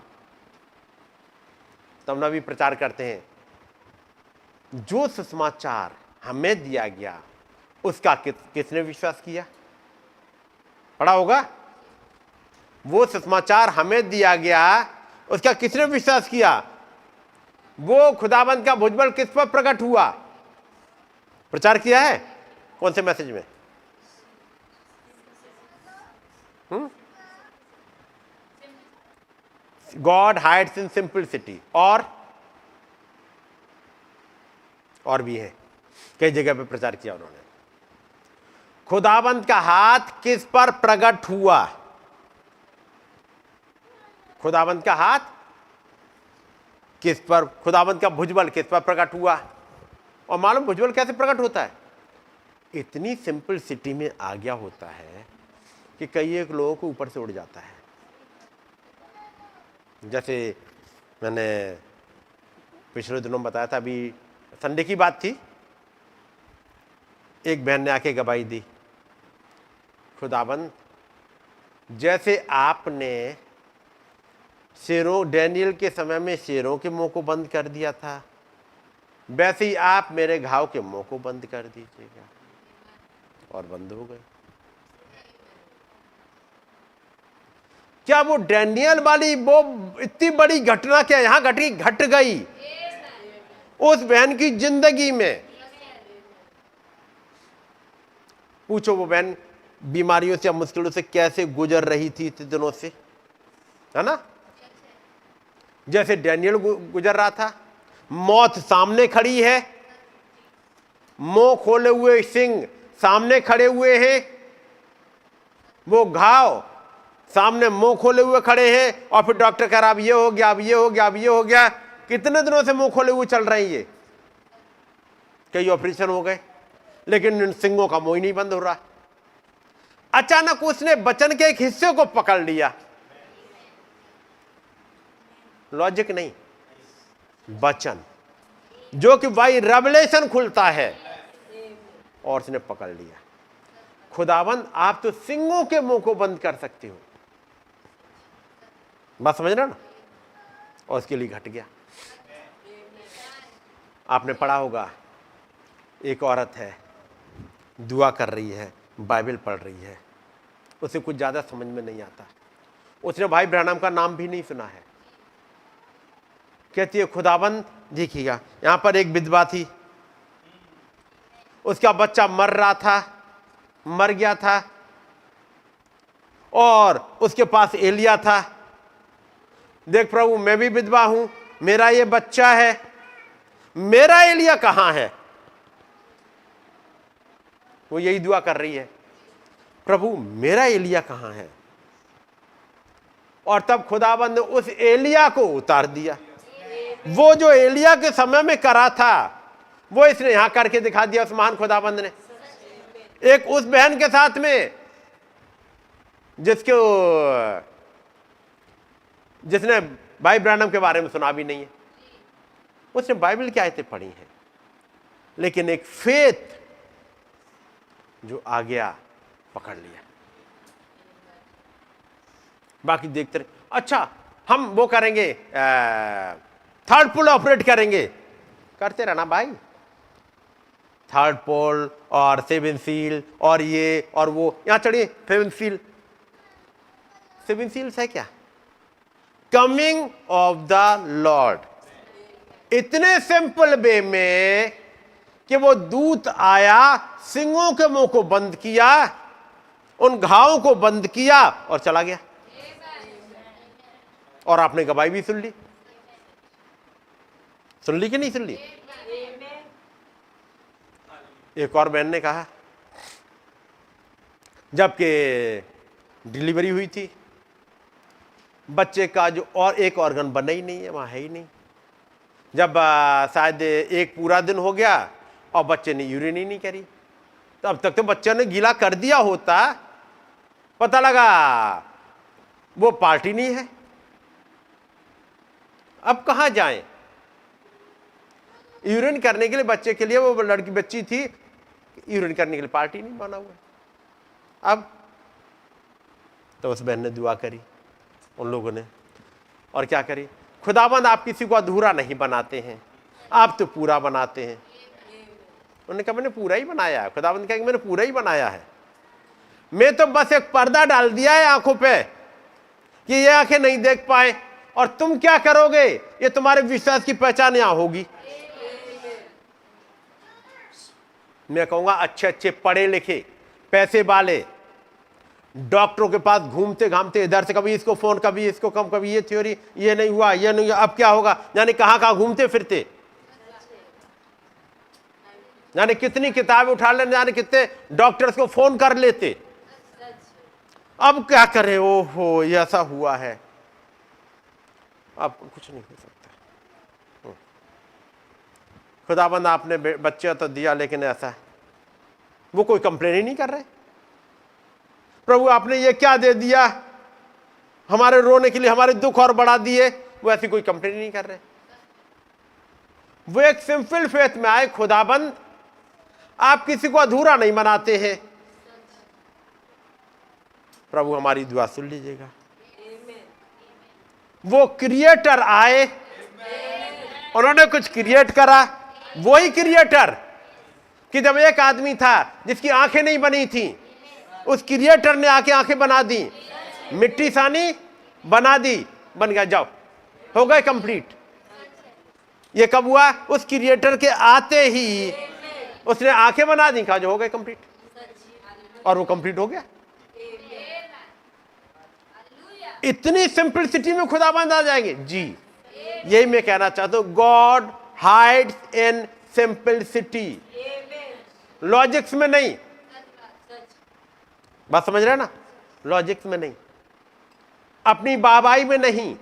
Speaker 2: तब नबी प्रचार करते हैं जो सुसमाचार हमें दिया गया उसका किसने विश्वास किया? पढ़ा होगा, वो सुसमाचार हमें दिया गया उसका किसने विश्वास किया? वो खुदाबंद का भुजबल किस पर प्रकट हुआ? प्रचार किया है कौन से मैसेज में? गॉड हाइड्स इन सिंपलिसिटी, और भी है कई जगह पे प्रचार किया उन्होंने। खुदाबंद का हाथ किस पर प्रकट हुआ? खुदाबंद का हाथ किस पर, खुदाबंद का भुजबल किस पर प्रकट हुआ? और मालूम भुजबल कैसे प्रकट होता है? इतनी सिंपल सिटी में आ गया होता है कि कई एक लोगों को ऊपर से उड़ जाता है। जैसे मैंने पिछले दिनों बताया था, अभी संडे की बात थी, एक बहन ने आके गवाही दी, खुदाबंद जैसे आपने शेरों, डैनियल के समय में शेरों के मुंह को बंद कर दिया था, वैसे ही आप मेरे घाव के मुंह को बंद कर दीजिएगा। और बंद हो गए। क्या वो डैनियल वाली वो इतनी बड़ी घटना क्या यहां घट गई उस बहन की जिंदगी में? पूछो वो बहन बीमारियों से, मुश्किलों से कैसे गुजर रही थी इतने दिनों से, है ना? जैसे डैनियल गुजर रहा था। मौत सामने खड़ी है, मुंह खोले हुए सिंह सामने खड़े हुए हैं, वो घाव सामने मुंह खोले हुए खड़े हैं, और फिर डॉक्टर कह रहा अब ये हो गया, अब ये हो गया, अब ये हो गया। कितने दिनों से मुंह खोले हुए चल रही है? कई ऑपरेशन हो गए, लेकिन इन सिंगों का मुंह ही नहीं बंद हो रहा। अचानक उसने वचन के एक हिस्से को पकड़ लिया, लॉजिक नहीं, वचन, जो कि भाई रेवलेशन खुलता है, और उसने पकड़ लिया। खुदाबंद आप तो सिंगों के मुंह को बंद कर सकते हो, बात समझ रहे ना? और उसके लिए घट गया। आपने पढ़ा होगा, एक औरत है, दुआ कर रही है, बाइबल पढ़ रही है, उसे कुछ ज़्यादा समझ में नहीं आता, उसने भाई ब्रैनम का नाम भी नहीं सुना है। कहती है खुदाबंद देखिएगा, यहाँ पर एक विधवा थी, उसका बच्चा मर गया था और उसके पास एलिया था। देख प्रभु, मैं भी विधवा हूं, मेरा ये बच्चा है, मेरा एलिया कहां है? वो यही दुआ कर रही है, प्रभु मेरा एलिया कहां है? और तब खुदाबंद ने उस एलिया को उतार दिया। वो जो एलिया के समय में करा था, वो इसने यहां करके दिखा दिया उस महान खुदाबंद ने। एक उस बहन के साथ में जिसने भाई ब्रैनम के बारे में सुना भी नहीं है, उसने बाइबल की आयतें पढ़ी हैं, लेकिन एक फेथ जो आ गया पकड़ लिया। बाकी देखते रहे, अच्छा हम वो करेंगे, थर्ड पोल ऑपरेट करेंगे, करते रहना भाई, थर्ड पोल और सेवन सील और ये और वो। यहां चढ़िए, सेवन सील्स है क्या? Coming of the Lord. इतने सिंपल वे में कि वो दूत आया, सिंहों के मुंह को बंद किया, उन घावों को बंद किया और चला गया। और आपने गवाही भी सुन ली कि नहीं सुन ली? एक और बहन ने कहा, जबकि डिलीवरी हुई थी, बच्चे का जो और एक ऑर्गन बना ही नहीं है, वहां है ही नहीं। जब शायद एक पूरा दिन हो गया और बच्चे ने यूरिन ही नहीं करी, तो अब तक तो बच्चे ने गीला कर दिया होता, पता लगा वो पार्टी नहीं है। अब कहां जाएं? यूरिन करने के लिए बच्चे के लिए, वो लड़की बच्ची थी, यूरिन करने के लिए पार्टी नहीं बना हुआ। अब तो उस बहन ने दुआ करी, उन लोगों ने, और क्या करी? खुदाबंद आप किसी को अधूरा नहीं बनाते हैं, आप तो पूरा बनाते हैं। उन्होंने कहा मैंने पूरा ही बनाया है। खुदाबंद कहेंगे मैंने पूरा ही बनाया है, मैं तो बस एक पर्दा डाल दिया है आंखों पे कि ये आंखें नहीं देख पाए, और तुम क्या करोगे ये तुम्हारे विश्वास की पहचान यहां होगी। मैं कहूंगा अच्छे अच्छे पढ़े लिखे पैसे वाले डॉक्टरों के पास घूमते घामते, इधर से कभी इसको फोन, कभी इसको कम, कभी ये थ्योरी, ये नहीं हुआ, ये नहीं हुआ, अब क्या होगा, यानी कहां कहां घूमते फिरते, यानी कितनी किताबें उठा लेने, यानी कितने डॉक्टर्स को फोन कर लेते। अब क्या करें, ओहो ये ऐसा हुआ है, अब कुछ नहीं हो सकता। खुदाबंद आपने बच्चा तो दिया, लेकिन ऐसा, वो कोई कंप्लेन ही नहीं कर रहे। प्रभु आपने ये क्या दे दिया, हमारे रोने के लिए हमारे दुख और बढ़ा दिए, वो ऐसी कोई कंप्लेन नहीं कर रहे। वो एक सिंपल फेथ में आए, खुदाबंद आप किसी को अधूरा नहीं बनाते हैं, प्रभु हमारी दुआ सुन लीजिएगा। वो क्रिएटर आए, उन्होंने कुछ क्रिएट करा। वही क्रिएटर कि जब एक आदमी था जिसकी आंखें नहीं बनी थी, उस क्रिएटर ने आके आंखें बना दी, मिट्टी सानी बना दी, बन गया, जाओ, हो गए कंप्लीट। ये कब हुआ? उस क्रिएटर के आते ही उसने आंखें बना दी, कहा जो हो गए कंप्लीट, और वो कंप्लीट हो गया। इतनी सिंपलिसिटी में खुदाबंद आ जाएंगे जी। यही मैं कहना चाहता हूं, God hides in simplicity, logics में नहीं। बात समझ रहे हैं ना? लॉजिक्स में नहीं, अपनी बाबाई में नहीं,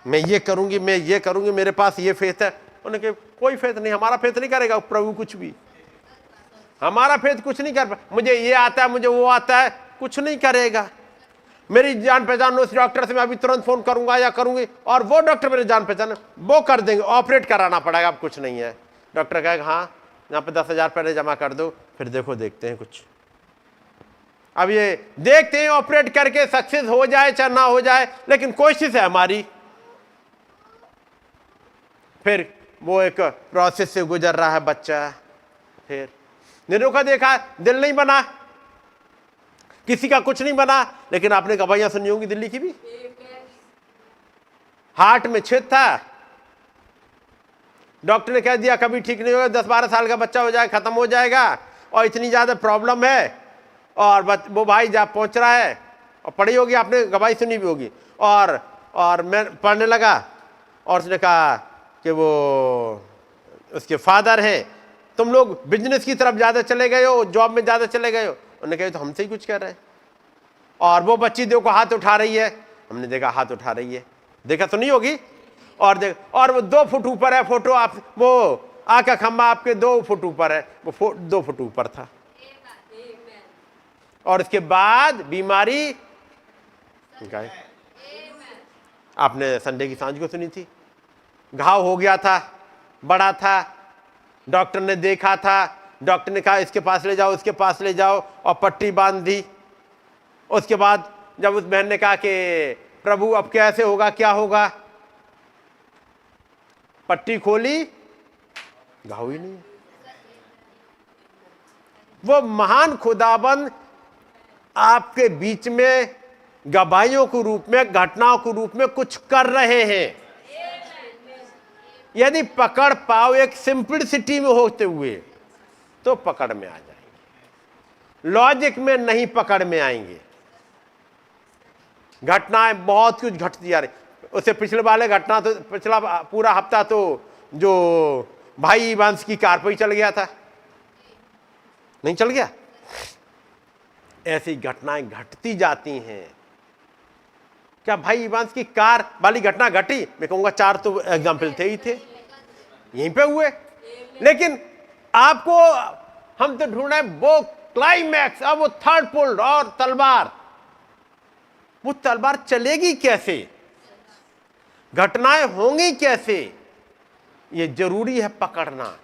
Speaker 2: मैं ये करूंगी, मैं ये करूंगी, मेरे पास ये फेथ है। उन्होंने कहा कोई फेथ नहीं, हमारा फेथ नहीं करेगा प्रभु कुछ भी, हमारा फेथ कुछ नहीं कर, मुझे ये आता है, मुझे वो आता है, कुछ नहीं करेगा। मेरी जान पहचान उस डॉक्टर से मैं अभी तुरंत फोन करूंगा या करूंगी, और वो डॉक्टर मेरे जान पहचान, वो कर देंगे, ऑपरेट कराना पड़ेगा, अब कुछ नहीं है। डॉक्टर कहेगा हाँ यहाँ पे 10,000 पहले जमा कर दो, फिर देखो देखते हैं कुछ। अब ये देखते हैं ऑपरेट करके सक्सेस हो जाए चाहे ना हो जाए, लेकिन कोशिश है हमारी। फिर वो एक प्रोसेस से गुजर रहा है बच्चा, फिर निरों का देखा, दिल नहीं बना, किसी का कुछ नहीं बना, लेकिन आपने गवाहियां सुनी होंगी दिल्ली की भी, हार्ट में छेद था, डॉक्टर ने कह दिया कभी ठीक नहीं होगा, 10-12 साल का बच्चा हो जाए, खत्म हो जाएगा, और इतनी ज्यादा प्रॉब्लम है, और वो भाई जब पहुंच रहा है, और पढ़ी होगी आपने, गवाही सुनी भी होगी, और मैं पढ़ने लगा, और उसने कहा कि वो उसके फादर हैं, तुम लोग बिजनेस की तरफ ज्यादा चले गए हो, जॉब में ज्यादा चले गए हो। उन्होंने कहा तो हमसे ही कुछ कर रहे हैं। और वो बच्ची देखो हाथ उठा रही है, हमने देखा हाथ उठा रही है, देखा तो नहीं होगी, और देख, और वो 2 फुट ऊपर है फोटो, आप वो आँख का खंबा आपके 2 फुट ऊपर है, वो 2 फुट ऊपर था, और इसके बाद बीमारी, आपने संडे की सांझ को सुनी थी, घाव हो गया था, बड़ा था, डॉक्टर ने देखा था, डॉक्टर ने कहा इसके पास ले जाओ, इसके पास ले जाओ, और पट्टी बांध दी। उसके बाद जब उस बहन ने कहा कि प्रभु अब कैसे होगा, क्या होगा, पट्टी खोली, घाव ही नहीं। वो महान खुदाबंद आपके बीच में गवाहियों के रूप में, घटनाओं के रूप में कुछ कर रहे हैं। यदि पकड़ पाओ एक सिंपलिसिटी में होते हुए, तो पकड़ में आ जाएंगे, लॉजिक में नहीं पकड़ में आएंगे। घटनाएं बहुत कुछ घटती जा रही, उससे पिछले वाले घटना तो पिछला पूरा हफ्ता तो जो भाई वंश की कार पर ही चल गया था, नहीं चल गया, ऐसी घटनाएं घटती जाती हैं। क्या भाई वंश की कार वाली घटना घटी? मैं कहूंगा 4 तो एग्जाम्पल थे ही थे, यहीं पे हुए, लेकिन आपको हम तो ढूंढ रहे हैं वो क्लाइमैक्स, अब वो थर्ड पुल और तलवार, वो तलवार चलेगी कैसे, घटनाएं होंगी कैसे, ये जरूरी है पकड़ना।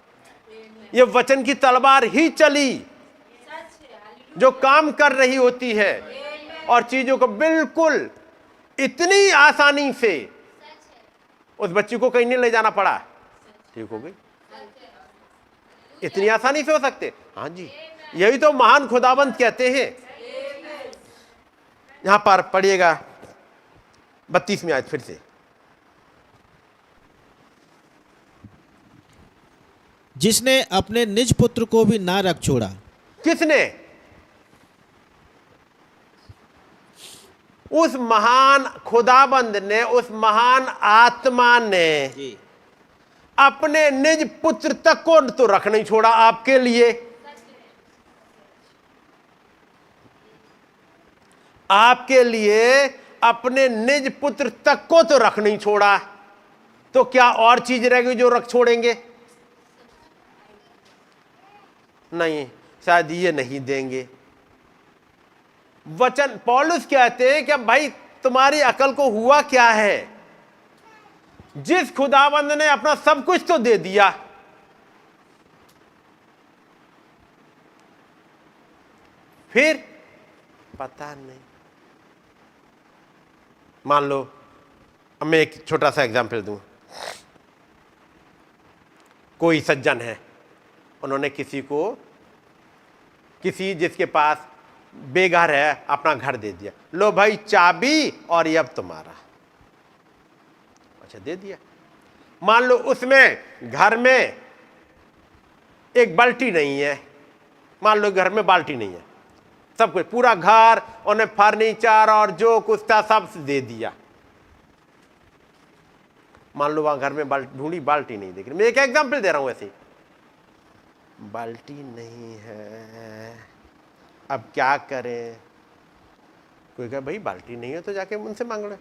Speaker 2: ये वचन की तलवार ही चली जो काम कर रही होती है, और चीजों को बिल्कुल इतनी आसानी से, उस बच्ची को कहीं नहीं ले जाना पड़ा, ठीक हो गई, इतनी आसानी से हो सकते। हाँ जी, यही तो महान खुदाबंद कहते हैं। यहां पर पढ़िएगा 32वीं आयत फिर से,
Speaker 3: जिसने अपने निज पुत्र को भी ना रख छोड़ा।
Speaker 2: किसने? उस महान खुदाबंद ने, उस महान आत्मा ने अपने निज पुत्र तक को तो रख नहीं छोड़ा आपके लिए। आपके लिए अपने निज पुत्र तक को तो रख नहीं छोड़ा, तो क्या और चीज रहेगी जो रख छोड़ेंगे? नहीं, शायद ये नहीं देंगे। वचन पौलुस कहते हैं कि भाई तुम्हारी अकल को हुआ क्या है? जिस खुदाबंद ने अपना सब कुछ तो दे दिया, फिर पता नहीं। मान लो, अब मैं एक छोटा सा एग्जाम्पल दूं। कोई सज्जन है, उन्होंने किसी जिसके पास बेघर है अपना घर दे दिया, लो भाई चाबी और ये अब तुम्हारा। अच्छा, दे दिया। मान लो उसमें घर में एक बाल्टी नहीं है, मान लो घर में बाल्टी नहीं है, सब कुछ पूरा घर, उन्हें फर्नीचर और जो कुछ था सब दे दिया। मान लो वहां घर में ढूंढी, बाल्टी नहीं दिख रही। मैं एक एग्जाम्पल दे रहा हूं ऐसे, बाल्टी नहीं है, अब क्या करें? कोई कहे भाई बाल्टी नहीं है तो जाके उनसे मांग ले।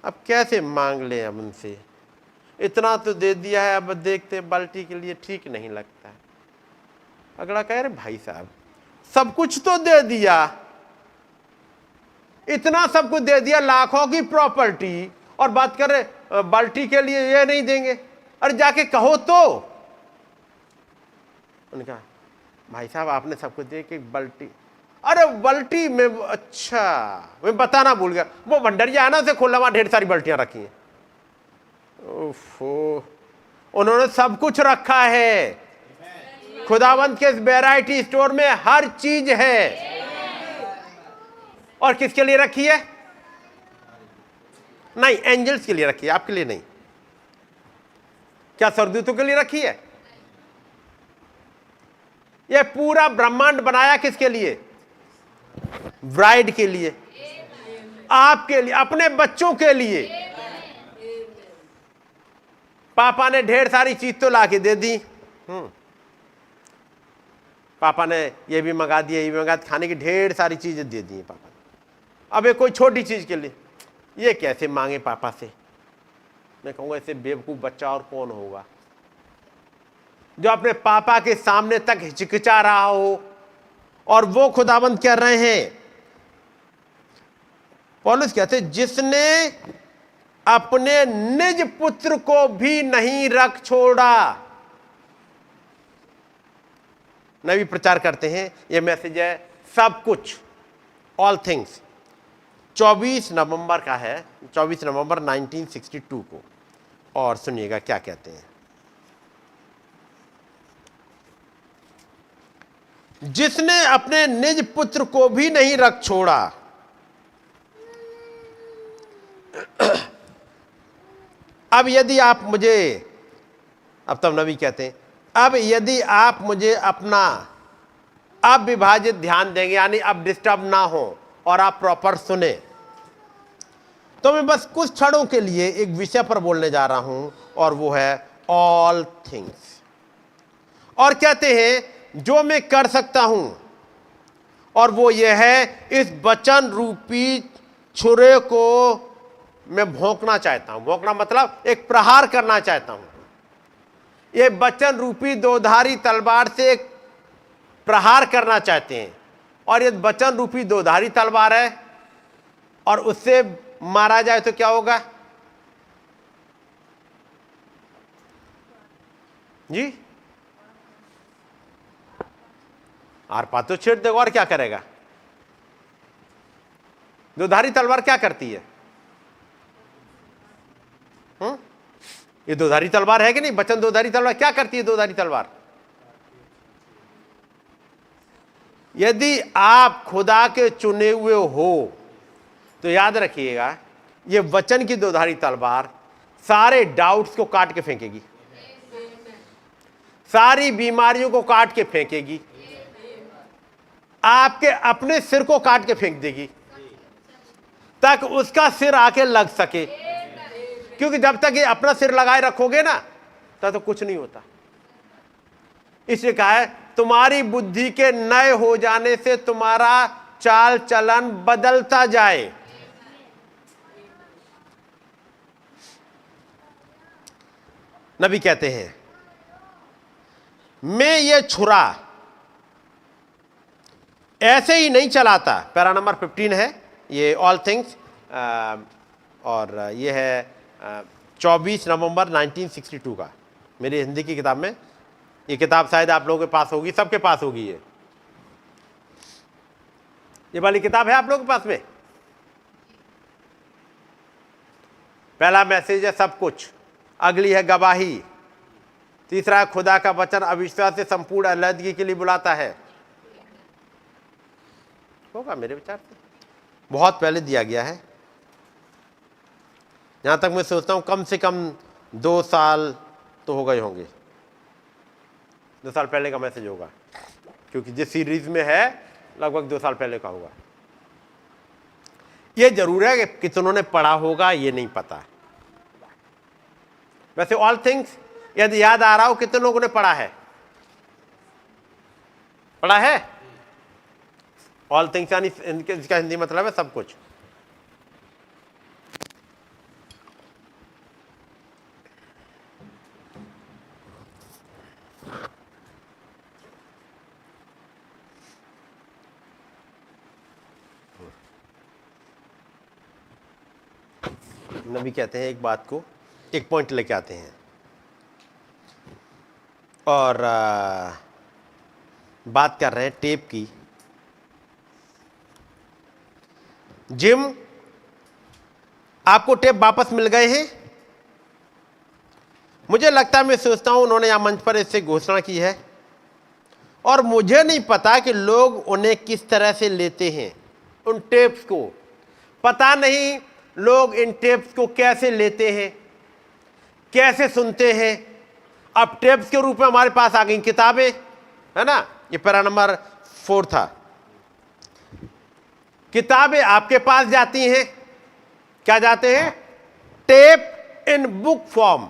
Speaker 2: अब कैसे मांग ले? अब उनसे इतना तो दे दिया है, अब देखते बाल्टी के लिए ठीक नहीं लगता। अगला कह रहे भाई साहब सब कुछ तो दे दिया, इतना सब कुछ दे दिया, लाखों की प्रॉपर्टी, और बात कर रहे बाल्टी के लिए ये नहीं देंगे। अरे जाके कहो तो। उन्होंने कहा भाई साहब आपने सब कुछ दे के बाल्टी, अरे बाल्टी में, अच्छा मैं बताना भूल गया, वो भंडरिया है ना, उसे खोला, वहां ढेर सारी बाल्टियां रखी हैं। ओफो, उन्होंने सब कुछ रखा है। खुदावंत के इस वैरायटी स्टोर में हर चीज है। और किसके लिए रखी है? नहीं, एंजल्स के लिए रखी है, आपके लिए नहीं। क्या स्वर्गदूतों के लिए रखी है? यह पूरा ब्रह्मांड बनाया किसके लिए? ब्राइड के लिए, आपके लिए, अपने बच्चों के लिए। पापा ने ढेर सारी चीज तो लाके दे दी। पापा ने ये भी मंगा दिया, ये भी मंगा, खाने की ढेर सारी चीजें दे दी पापा ने। अब एक कोई छोटी चीज के लिए ये कैसे मांगे पापा से? मैं कहूंगा इससे बेवकूफ बच्चा और कौन होगा जो अपने पापा के सामने तक हिचकिचा रहा हो। और वो खुदाबंद कह रहे हैं, पौलुस कहते, जिसने अपने निज पुत्र को भी नहीं रख छोड़ा। नबी प्रचार करते हैं, यह मैसेज है सब कुछ, ऑल थिंग्स। 24 नवंबर का है, 24 नवंबर 1962 को। और सुनिएगा क्या कहते हैं। जिसने अपने निज पुत्र को भी नहीं रख छोड़ा। अब यदि आप मुझे, अब तब नबी कहते हैं, अब यदि आप मुझे अपना अविभाजित ध्यान देंगे, यानी अब डिस्टर्ब ना हो और आप प्रॉपर सुने, तो मैं बस कुछ क्षणों के लिए एक विषय पर बोलने जा रहा हूं, और वो है ऑल थिंग्स। और कहते हैं जो मैं कर सकता हूं, और वो ये है, इस वचन रूपी छुरे को मैं भोंकना चाहता हूं। भोंकना मतलब एक प्रहार करना चाहता हूं। ये वचन रूपी दोधारी तलवार से एक प्रहार करना चाहते हैं। और ये वचन रूपी दोधारी तलवार है, और उससे मारा जाए तो क्या होगा जी? आर पार तो छेड़ देगा, और क्या करेगा? दोधारी तलवार क्या करती है? ये दोधारी तलवार है कि नहीं? वचन दोधारी तलवार क्या करती है? दोधारी तलवार, यदि आप खुदा के चुने हुए हो तो याद रखिएगा, ये वचन की दोधारी तलवार सारे डाउट्स को काट के फेंकेगी, सारी बीमारियों को काट के फेंकेगी, आपके अपने सिर को काट के फेंक देगी, तक उसका सिर आके लग सके। क्योंकि जब तक ये अपना सिर लगाए रखोगे ना, तब तो कुछ नहीं होता। इसलिए कहा है, तुम्हारी बुद्धि के नए हो जाने से तुम्हारा चाल चलन बदलता जाए। नबी कहते हैं, मैं ये छुरा ऐसे ही नहीं चलाता। पैरा नंबर 15 है ये, ऑल थिंग्स, और ये है 24 नवंबर 1962 का, मेरी हिंदी की किताब में। ये किताब शायद आप लोगों के पास होगी, सबके पास होगी। ये वाली किताब है आप लोगों के पास में। पहला मैसेज है सब कुछ, अगली है गवाही, तीसरा है खुदा का वचन अविश्वास से संपूर्ण अलहदगी के लिए बुलाता है। होगा मेरे विचार से, बहुत पहले दिया गया है। यहां तक मैं सोचता हूं कम से कम 2 साल तो हो गए होंगे, 2 साल पहले का मैसेज होगा, क्योंकि जिस सीरीज में है लगभग 2 साल पहले का होगा। ये जरूर है कि कितनों ने पढ़ा होगा ये नहीं पता। वैसे ऑल थिंग्स यदि याद आ रहा हो, कितने लोगों ने पढ़ा है? पढ़ा है? ऑल थिंग्स यानी इसका हिंदी मतलब है सब कुछ। नबी कहते हैं एक बात को, एक पॉइंट लेके आते हैं, और बात कर रहे हैं टेप की। जिम, आपको टेप वापस मिल गए हैं? मुझे लगता है, मैं सोचता हूं उन्होंने यहां मंच पर इससे घोषणा की है, और मुझे नहीं पता कि लोग उन्हें किस तरह से लेते हैं, उन टेप्स को। पता नहीं लोग इन टेप्स को कैसे लेते हैं, कैसे सुनते हैं। अब टेप्स के रूप में हमारे पास आ गई किताबें, है ना। ये पैरा नंबर 4 था। किताबें आपके पास जाती हैं, क्या जाते हैं? Tape in book form.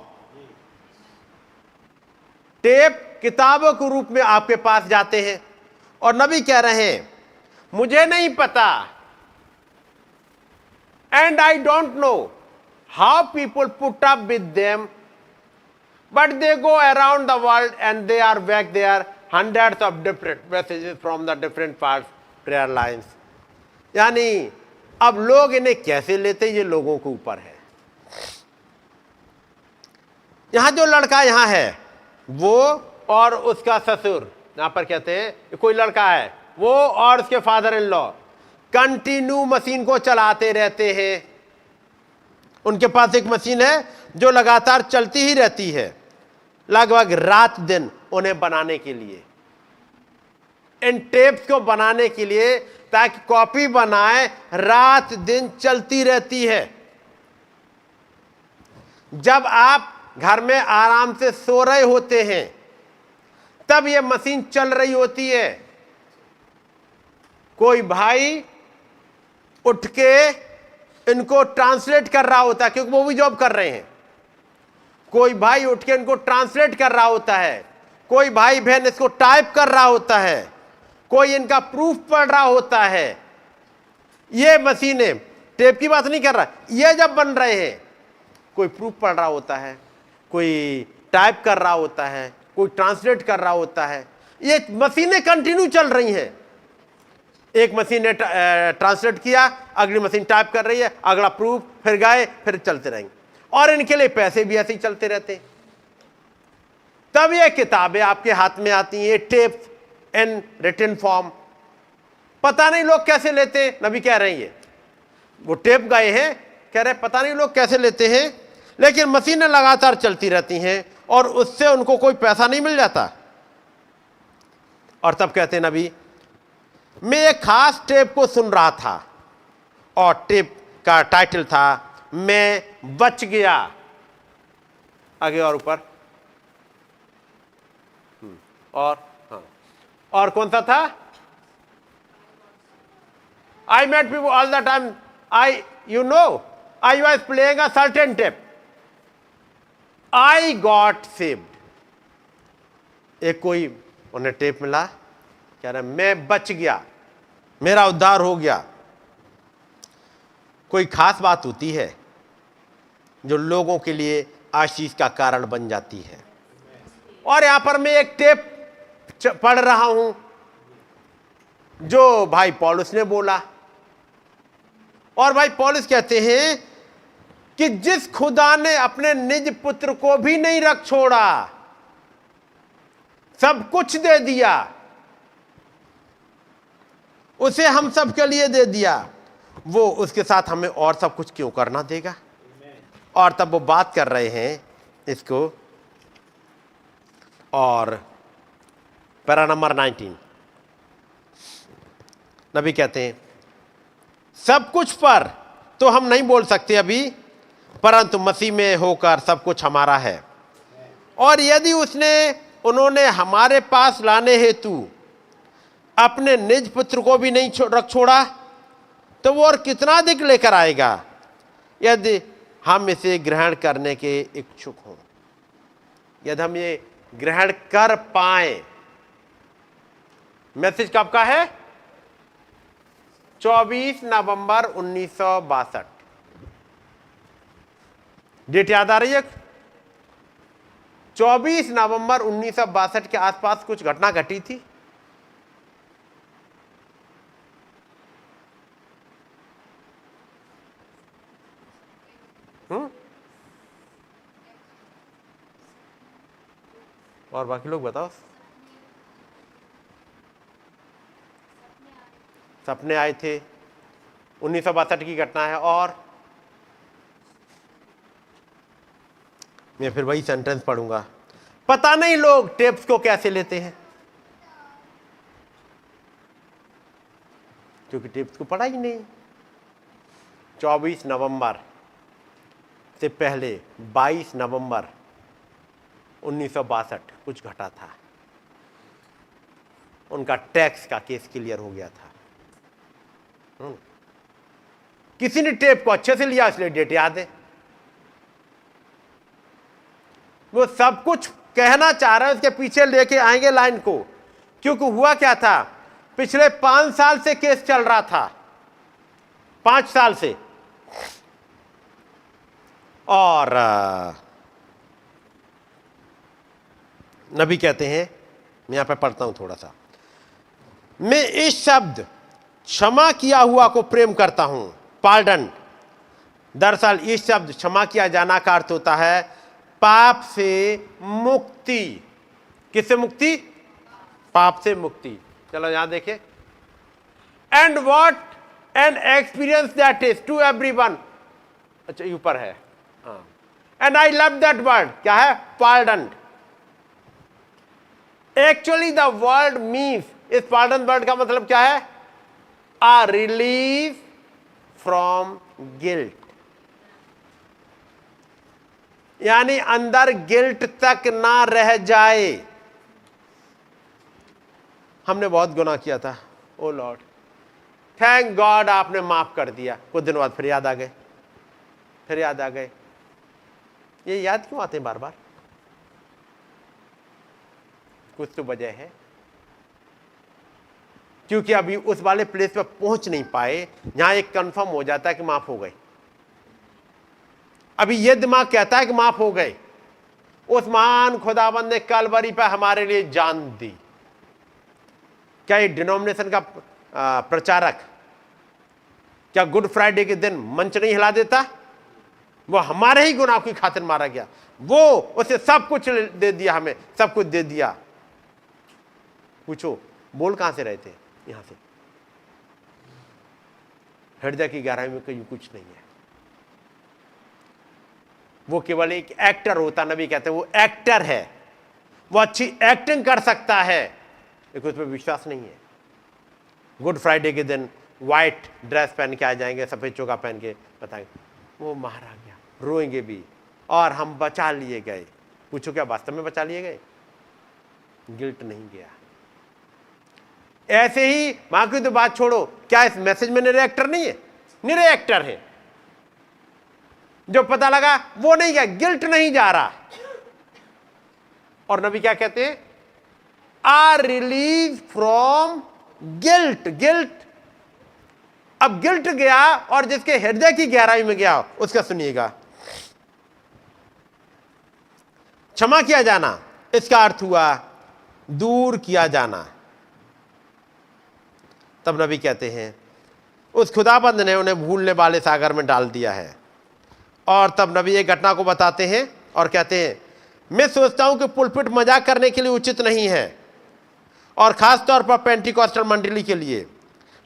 Speaker 2: Tape किताबों के रूप में आपके पास जाते हैं, और नबी कह रहे हैं, मुझे नहीं पता, and I don't know how people put up with them, but they go around the world and they are back there hundreds of different messages from the different parts prayer lines। यानी अब लोग इन्हें कैसे लेते, ये लोगों के ऊपर है। यहां जो लड़का यहां है, वो और उसका ससुर, यहां पर कहते हैं कोई लड़का है, वो और उसके father in law continue machine को चलाते रहते हैं। उनके पास एक मशीन है जो लगातार चलती ही रहती है, लगभग रात दिन, उन्हें बनाने के लिए, इन टेप्स को बनाने के लिए, ताकि कॉपी बनाए, रात दिन चलती रहती है। जब आप घर में आराम से सो रहे होते हैं, तब यह मशीन चल रही होती है। कोई भाई उठ के इनको ट्रांसलेट कर रहा होता है, क्योंकि वो भी जॉब कर रहे हैं। कोई भाई उठ के इनको ट्रांसलेट कर रहा होता है, कोई भाई बहन इसको टाइप कर रहा होता है, कोई इनका प्रूफ पढ़ रहा होता है। ये मशीनें, टेप की बात नहीं कर रहा, ये जब बन रहे हैं, कोई प्रूफ पढ़ रहा होता है, कोई टाइप कर रहा होता है, कोई ट्रांसलेट कर रहा होता है। ये मशीनें कंटिन्यू चल रही हैं। एक मशीन ने ट्रांसलेट किया, अगली मशीन टाइप कर रही है, अगला प्रूफ, फिर गए, फिर चलते रहेंगे, और इनके लिए पैसे भी ऐसे ही चलते रहते हैं। तब ये किताबें आपके हाथ में आती हैं, टेप्स इन रिटन फॉर्म। पता नहीं लोग कैसे लेते हैं। नबी कह रहे हैं, वो टेप गए हैं, कह रहे पता नहीं लोग कैसे लेते हैं, लेकिन मशीनें लगातार चलती रहती हैं और उससे उनको कोई पैसा नहीं मिल जाता। और तब कहते हैं नबी, मैं एक खास टेप को सुन रहा था, और टेप का टाइटल था, मैं बच गया। आगे और ऊपर, और हाँ, और कौन सा था? I met people all the time, I you know I was playing a certain tape, I got saved. एक कोई उन्हें टेप मिला, कह रहा मैं बच गया, मेरा उद्धार हो गया। कोई खास बात होती है जो लोगों के लिए आशीष का कारण बन जाती है। और यहां पर मैं एक टेप पढ़ रहा हूं जो भाई पौलुस ने बोला, और भाई पौलुस कहते हैं कि जिस खुदा ने अपने निज पुत्र को भी नहीं रख छोड़ा, सब कुछ दे दिया, उसे हम सब के लिए दे दिया, वो उसके साथ हमें और सब कुछ क्यों करना देगा। और तब वो बात कर रहे हैं इसको, और पैरा नंबर 19 नबी कहते हैं, सब कुछ पर तो हम नहीं बोल सकते अभी, परंतु मसीह में होकर सब कुछ हमारा है। और यदि उन्होंने हमारे पास लाने हेतु अपने निज पुत्र को भी नहीं रख छोड़ा, तो वो और कितना अधिक लेकर आएगा, यदि हम इसे ग्रहण करने के इच्छुक हों, यदि हम ये ग्रहण कर पाए। मैसेज कब का है? 24 नवंबर 1962। डेट याद आ रही है? 24 नवंबर 1962 के आसपास कुछ घटना घटी थी। और बाकी लोग बताओ। सपने आए थे, 1962 की घटना है। और मैं फिर वही सेंटेंस पढ़ूंगा। पता नहीं लोग टेप्स को कैसे लेते हैं, क्योंकि टेप्स को पढ़ा ही नहीं। 24 नवंबर से पहले 22 नवंबर 1962 कुछ घटा था, उनका टैक्स का केस क्लियर हो गया था। किसी ने टेप को अच्छे से लिया, इसलिए डेट याद है। वो सब कुछ कहना चाह रहे हैं, उसके पीछे लेके आएंगे लाइन को। क्योंकि हुआ क्या था, पिछले 5 साल से केस चल रहा था, 5 साल से। और नबी कहते हैं, मैं यहां पे पढ़ता हूं थोड़ा सा, मैं इस शब्द क्षमा किया हुआ को प्रेम करता हूं, पार्डन। दरअसल इस शब्द क्षमा किया जाना का अर्थ होता है पाप से मुक्ति। किससे मुक्ति? पाप से मुक्ति। चलो यहां देखें, and what an experience that is to everyone. अच्छा ऊपर है, हाँ। And I love that word, क्या है? Pardon. Actually the word means, इस पार्डन वर्ड का मतलब क्या है? आ रिलीफ फ्रॉम गिल्ट, यानी अंदर गिल्ट तक ना रह जाए। हमने बहुत गुनाह किया था, ओ लॉर्ड थैंक गॉड आपने माफ कर दिया। कुछ दिन बाद फिर याद आ गए, फिर याद आ गए। ये याद क्यों आते हैं बार बार? कुछ तो वजह है, क्योंकि अभी उस वाले प्लेस पर पहुंच नहीं पाए जहां एक कंफर्म हो जाता है कि माफ हो गए। अभी ये दिमाग कहता है कि माफ हो गए। उस महान खुदाबंद ने कलवरी पर हमारे लिए जान दी। क्या ये डिनोमिनेशन का प्रचारक क्या गुड फ्राइडे के दिन मंच नहीं हिला देता? वो हमारे ही गुनाह की खातिर मारा गया, वो उसे सब कुछ दे दिया, हमें सब कुछ दे दिया। पूछो बोल कहां से रहे थे? यहां से। हृदय की गहराई में कहीं कुछ नहीं है। वो केवल एक एक्टर होता, नबी कहते हैं वो एक्टर है, वो अच्छी एक्टिंग कर सकता है, लेकिन उस पर विश्वास नहीं है। गुड फ्राइडे के दिन व्हाइट ड्रेस पहन के आ जाएंगे, सफेद चोगा पहन के, बताएंगे वो मारा गया, रोएंगे भी, और हम बचा लिए गए। पूछो क्या वास्तव में बचा लिए गए? गिल्ट नहीं गया। ऐसे ही मां की तो बात छोड़ो, क्या इस मैसेज में निरे एक्टर नहीं है? निरे एक्टर है। जो पता लगा वो नहीं गया, गिल्ट नहीं जा रहा। और नबी क्या कहते हैं? Are release from guilt. Guilt, अब गिल्ट गया, और जिसके हृदय की गहराई में गया उसका सुनिएगा। क्षमा किया जाना, इसका अर्थ हुआ दूर किया जाना। तब नबी कहते हैं उस खुदाबंद ने उन्हें भूलने वाले सागर में डाल दिया है। और तब नबी एक घटना को बताते हैं और कहते हैं, मैं सोचता हूं कि पुलपिट मजाक करने के लिए उचित नहीं है, और खास तौर पर पेंटिकॉस्टल मंडली के लिए,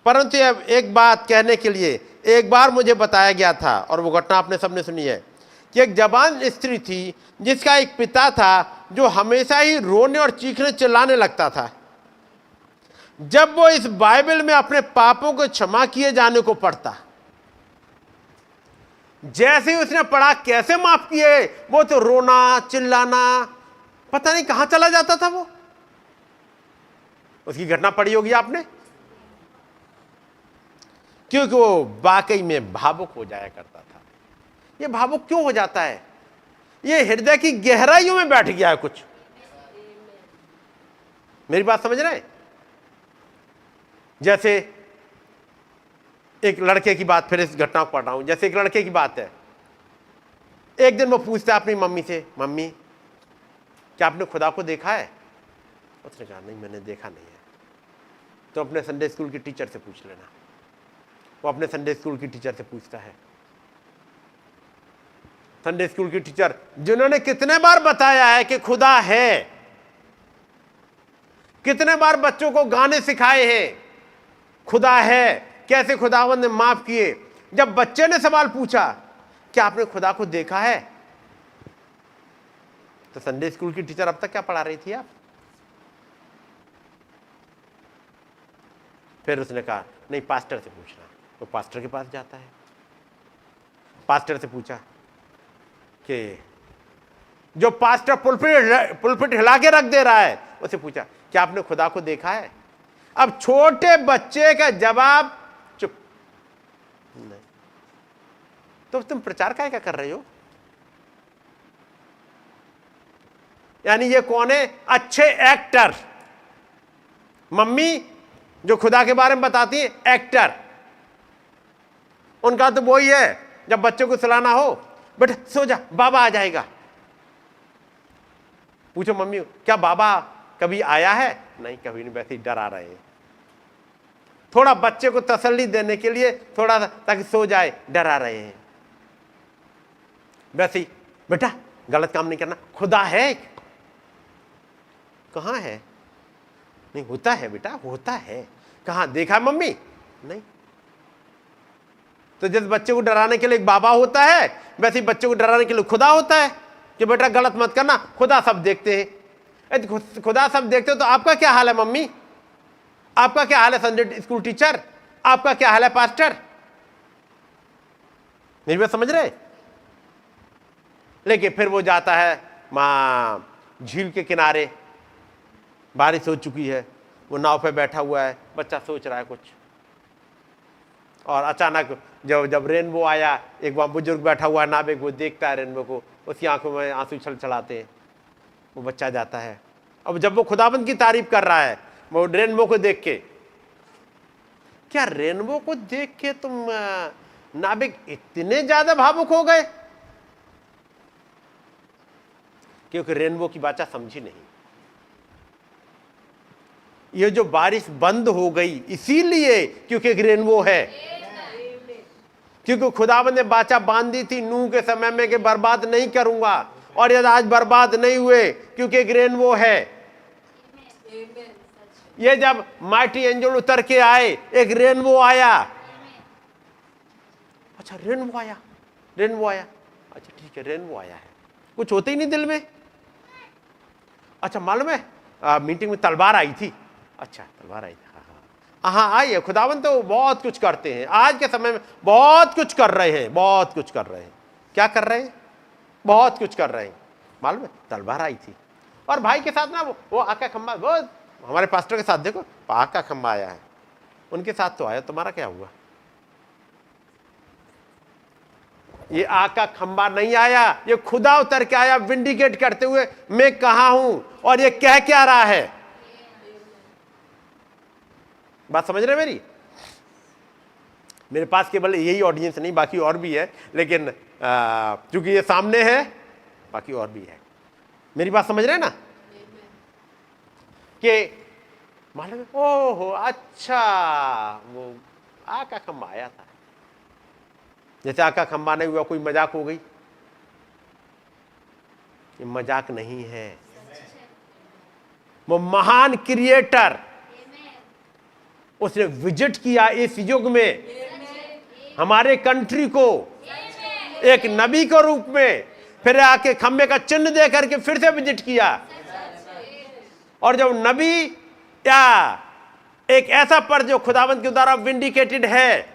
Speaker 2: परंतु एक बात कहने के लिए एक बार मुझे बताया गया था, और वो घटना आपने सबने सुनी है, कि एक जवान स्त्री थी जिसका एक पिता था जो हमेशा ही रोने और चीखने चिल्लाने लगता था। जब वो इस बाइबल में अपने पापों को क्षमा किए जाने को पढ़ता, जैसे ही उसने पढ़ा कैसे माफ किए, वो तो रोना चिल्लाना पता नहीं कहां चला जाता था। वो उसकी घटना पढ़ी होगी आपने, क्योंकि वो वाकई में भावुक हो जाया करता था। ये भावुक क्यों हो जाता है? ये हृदय की गहराइयों में बैठ गया है कुछ। मेरी बात समझ रहे हैं? जैसे एक लड़के की बात, फिर इस घटना को पढ़ रहा हूं। जैसे एक लड़के की बात है, एक दिन वो पूछता है अपनी मम्मी से, मम्मी क्या आपने खुदा को देखा है? उसने कहा नहीं मैंने देखा नहीं है। तो अपने संडे स्कूल की टीचर से पूछ लेना। वो अपने संडे स्कूल की टीचर से पूछता है। संडे स्कूल की टीचर जिन्होंने कितने बार बताया है कि खुदा है, कितने बार बच्चों को गाने सिखाए हैं खुदा है, कैसे खुदावंद ने माफ किए। जब बच्चे ने सवाल पूछा कि आपने खुदा को देखा है, तो संडे स्कूल की टीचर अब तक क्या पढ़ा रही थी आप? फिर उसने कहा नहीं, पास्टर से पूछना। तो पास्टर के पास जाता है, पास्टर से पूछा कि जो पास्टर पुलपिट हिला के रख दे रहा है, उसे पूछा क्या आपने खुदा को देखा है? अब छोटे बच्चे का जवाब चुप। नहीं। तो तुम प्रचार क्या कर रहे हो? यानी ये कौन है? अच्छे एक्टर। मम्मी जो खुदा के बारे में बताती है, एक्टर। उनका तो वही है, जब बच्चे को सुलाना हो, बेटा सो जा, बाबा आ जाएगा। पूछो मम्मी क्या बाबा कभी आया है? नहीं, कभी नहीं, वैसे ही डरा रहे हैं। थोड़ा बच्चे को तसल्ली देने के लिए, थोड़ा ताकि सो जाए, डरा रहे हैं। वैसे ही बेटा गलत काम नहीं करना, खुदा है। कहां है? नहीं, होता है बेटा, होता है। कहां देखा मम्मी? नहीं। तो जैसे बच्चे को डराने के लिए एक बाबा होता है, वैसे ही बच्चे को डराने के लिए खुदा होता है कि बेटा गलत मत करना, खुदा सब देखते हैं। खुदा सब देखते हो तो आपका क्या हाल है मम्मी? आपका क्या हाल है संडे स्कूल टीचर? आपका क्या हाल है पास्टर? मेरी बात समझ रहे? लेकिन फिर वो जाता है झील के किनारे, बारिश हो चुकी है, वो नाव पे बैठा हुआ है, बच्चा सोच रहा है कुछ, और अचानक जब रेनबो आया, एक वहां बुजुर्ग बैठा हुआ है नाविक, वो देखता है रेनबो को, उसकी आंखों में आंसू छलछलाते हैं। वो बच्चा जाता है। अब जब वो खुदाबंद की तारीफ कर रहा है, वो रेनबो को देख के, क्या रेनबो को देख के तुम नाविक इतने ज्यादा भावुक हो गए? क्योंकि रेनबो की बात समझी नहीं। ये जो बारिश बंद हो गई इसीलिए क्योंकि एक रेनबो है। क्योंकि खुदावंद ने बाचा बांधी थी नूह के समय में कि बर्बाद नहीं करूंगा, और यदि आज बर्बाद नहीं हुए क्योंकि एक रेनबो है। ये जब माइटी एंजल उतर के आए, एक रेनबो आया। अच्छा रेनबो आया, रेनबो आया, अच्छा ठीक है रेनबो आया है, कुछ होते ही नहीं दिल में। अच्छा मालूम है मीटिंग में तलवार आई थी। अच्छा तलवार आई थी, हाँ आई है। खुदावन तो बहुत कुछ करते हैं, आज के समय में बहुत कुछ कर रहे हैं, बहुत कुछ कर रहे हैं। क्या कर रहे हैं? बहुत कुछ कर रहे हैं। मालूम है तलवार आई थी, और भाई के साथ ना वो आका खंबा, वो हमारे पास्टर के साथ देखो आका खंबा आया है, उनके साथ तो आया, तुम्हारा क्या हुआ? ये आका खंबा नहीं आया, ये खुदा उतर के आया विंडिकेट करते हुए, मैं कहां हूं और ये कह क्या रहा है। बात समझ रहे मेरी? मेरे पास केवल यही ऑडियंस नहीं, बाकी और भी है, लेकिन क्योंकि ये सामने है, बाकी और भी है। मेरी बात समझ रहे ना? कि मालूम, ओहो अच्छा वो आका खंबा आया था। जैसे आका खंबा नहीं हुआ कोई मजाक हो गई, ये मजाक नहीं है। वो महान क्रिएटर, उसने विजिट किया इस युग में हमारे कंट्री को एक नबी के रूप में, फिर आके खंबे का चिन्ह दे करके फिर से विजिट किया। और जब नबी या एक ऐसा पर जो खुदावंत के द्वारा विंडिकेटेड है,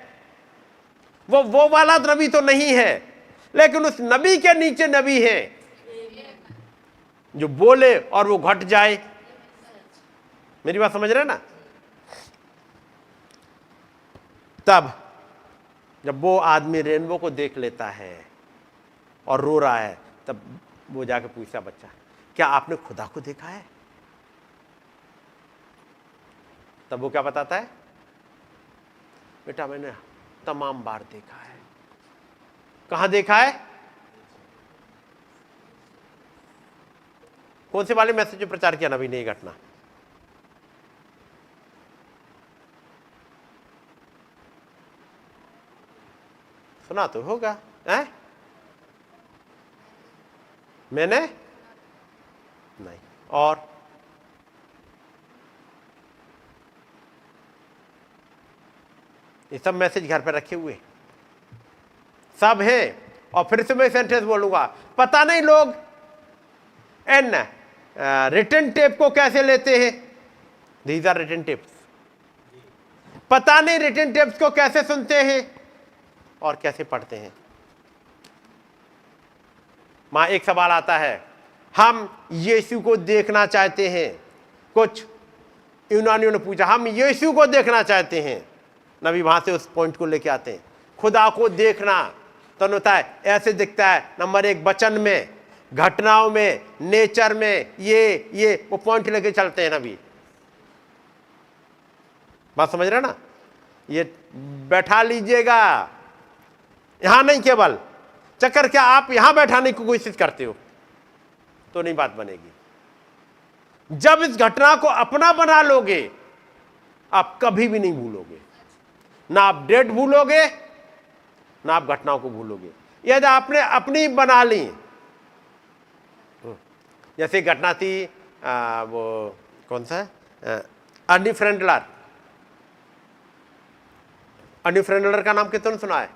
Speaker 2: वो वाला नबी तो नहीं है, लेकिन उस नबी के नीचे नबी है जो बोले और वो घट जाए। मेरी बात समझ रहे ना? तब जब वो आदमी रेनबो को देख लेता है और रो रहा है, तब वो जाके पूछता, बच्चा क्या आपने खुदा को देखा है? तब वो क्या बताता है? बेटा मैंने तमाम बार देखा है। कहां देखा है? कौन से वाले मैसेज में प्रचार किया नबी ने ये घटना? सुना तो होगा है? मैंने नहीं। और ये सब मैसेज घर पे रखे हुए सब हैं। और फिर से मैं सेंटेंस बोलूंगा, पता नहीं लोग एंड रिटन टेप को कैसे लेते हैं? These are written tapes. पता नहीं रिटन टेप्स को कैसे सुनते हैं और कैसे पढ़ते हैं। मां एक सवाल आता है, हम यीशु को देखना चाहते हैं। कुछ यूनानियों ने पूछा, हम यीशु को देखना चाहते हैं। नबी वहां से उस पॉइंट को लेके आते हैं। खुदा को देखना तो होता है ऐसे दिखता है, नंबर 1 वचन में, घटनाओं में, नेचर में, ये वो पॉइंट लेके चलते हैं नबी। बात समझ रहे ना? ये बैठा लीजिएगा, यहां नहीं केवल चक्कर, क्या आप यहां बैठाने की कोशिश करते हो तो नहीं बात बनेगी। जब इस घटना को अपना बना लोगे, आप कभी भी नहीं भूलोगे। ना आप डेट भूलोगे, ना आप घटनाओं को भूलोगे। यदि आपने अपनी बना ली, जैसे घटना थी वो कौन सा अर्नी फ्रेंडलर। अर्नी फ्रेंडलर का नाम कितने सुना है?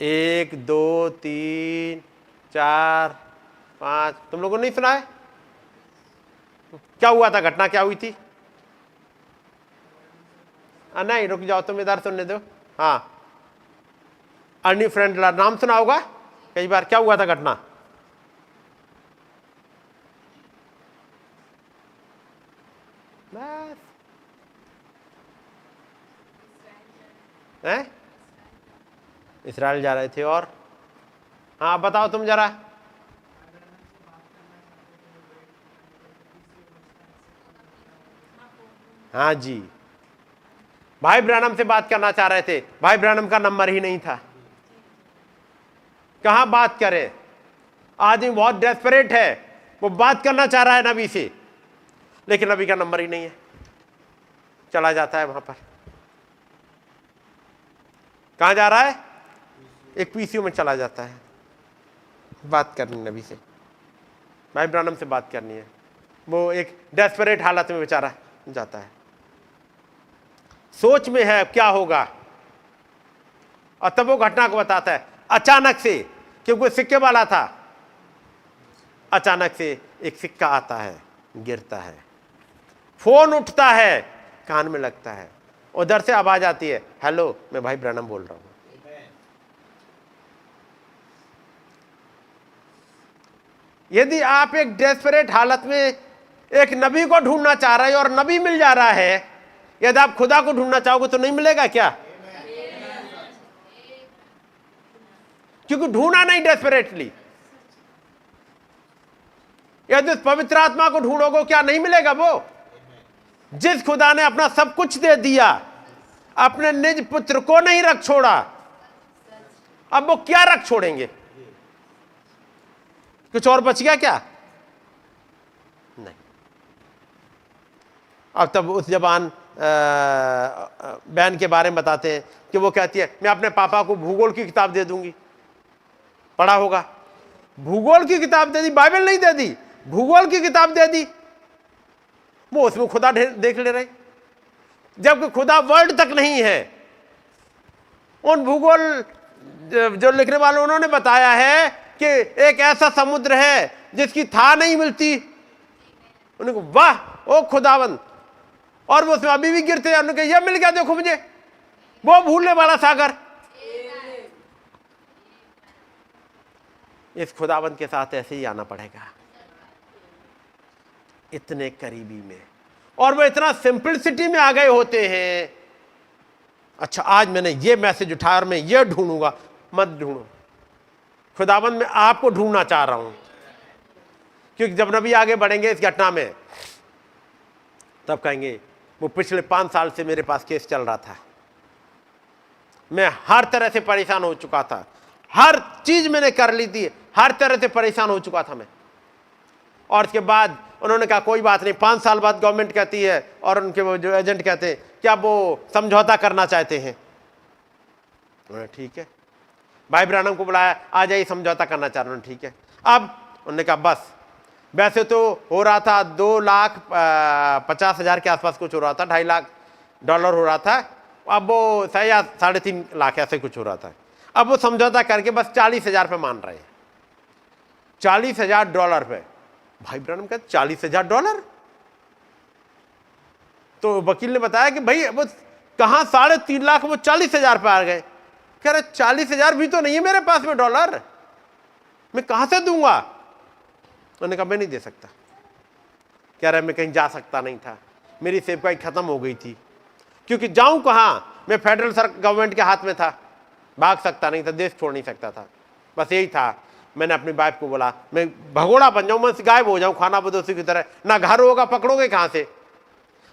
Speaker 2: 1 2 3 4 5, तुम लोगों ने नहीं सुना है? क्या हुआ था? घटना क्या हुई थी? नहीं, रुक जाओ, तुम इधर सुनने दो। हाँ, अर्नी फ्रेंडलर नाम सुना होगा कई बार। क्या हुआ था घटना? बस हैं? इस्राएल जा रहे थे और हाँ बताओ तुम जरा। हाँ जी, भाई ब्रानम से बात करना चाह रहे थे। भाई ब्रानम का नंबर ही नहीं था। कहां बात करें? आदमी बहुत डेस्परेट है, वो बात करना चाह रहा है नबी से, लेकिन नबी का नंबर ही नहीं है। चला जाता है वहां पर। कहां जा रहा है? एक पीसीओ में चला जाता है, बात करनी नबी से, भाई ब्रानम से बात करनी है। वो एक डेस्परेट हालत में बेचारा जाता है, सोच में है क्या होगा, और तब वो घटना को बताता है। अचानक से, क्योंकि सिक्के वाला था, अचानक से एक सिक्का आता है, गिरता है, फोन उठता है, कान में लगता है, उधर से आवाज आती है, हेलो, मैं भाई ब्रानम बोल रहा हूं। यदि आप एक डेस्परेट हालत में एक नबी को ढूंढना चाह रहे हो और नबी मिल जा रहा है, यदि आप खुदा को ढूंढना चाहोगे तो नहीं मिलेगा क्या? क्योंकि ढूंढा नहीं डेस्परेटली। यदि पवित्र आत्मा को ढूंढोगे क्या नहीं मिलेगा? वो जिस खुदा ने अपना सब कुछ दे दिया, अपने निज पुत्र को नहीं रख छोड़ा, अब वो क्या रख छोड़ेंगे? कुछ और बच गया क्या? नहीं। अब तब उस जबान बहन के बारे में बताते हैं कि वो कहती है, मैं अपने पापा को भूगोल की किताब दे दूंगी। पढ़ा होगा, भूगोल की किताब दे दी, बाइबल नहीं दे दी, भूगोल की किताब दे दी। वो उसमें खुदा देख ले रहे, जबकि खुदा वर्ड तक नहीं है। उन भूगोल जो लिखने वाले उन्होंने बताया है कि एक ऐसा समुद्र है जिसकी था नहीं मिलती। उन्होंने कहा वाह ओ खुदावंद, और वो उसमें अभी भी गिरते हैं। उन्होंने कहा यह मिल गया देखो मुझे, वो भूलने वाला सागर। इस खुदावंद के साथ ऐसे ही आना पड़ेगा, इतने करीबी में, और वो इतना सिंपलिसिटी में आ गए होते हैं। अच्छा आज मैंने ये मैसेज उठाया और मैं ये ढूंढूंगा, मत ढूंढो। खुदावंद मैं आपको ढूंढना चाह रहा हूं, क्योंकि जब नबी आगे बढ़ेंगे इस घटना में, तब कहेंगे वो पिछले 5 साल से मेरे पास केस चल रहा था, मैं हर तरह से परेशान हो चुका था, हर चीज मैंने कर ली थी, हर तरह से परेशान हो चुका था मैं। और उसके बाद उन्होंने कहा कोई बात नहीं, 5 साल बाद गवर्नमेंट कहती है और उनके वो जो एजेंट कहते हैं क्या वो समझौता करना चाहते हैं। ठीक है, भाई ब्रानम को बुलाया, आ जाइए समझौता करना चाह रहे हैं। ठीक है, अब उन्होंने कहा बस, वैसे तो हो रहा था 2,50,000 के आसपास कुछ हो रहा था, $2.5 लाख हो रहा था, अब वो शायद 3.5 लाख ऐसे कुछ हो रहा था। अब वो समझौता करके बस 40,000 पे मान रहे हैं। $40,000 पे। भाई ब्रैनम कहते $40,000? तो वकील ने बताया कि भाई वो कहां 3.5 लाख, वो 40,000 पे आ गए। कह रहे 40,000 भी तो नहीं है मेरे पास में डॉलर, मैं कहां से दूंगा? उन्होंने कहा मैं नहीं दे सकता। कह रहे मैं कहीं जा सकता नहीं था, मेरी सेवकाई खत्म हो गई थी, क्योंकि जाऊं कहां, मैं फेडरल गवर्नमेंट के हाथ में था, भाग सकता नहीं था, देश छोड़ नहीं सकता था। बस यही था। मैंने अपनी वाइफ को बोला मैं भगोड़ा बन जाऊं, मैं गायब हो जाऊं खाना बदोशी की तरह, ना घर होगा, पकड़ोगे कहां से?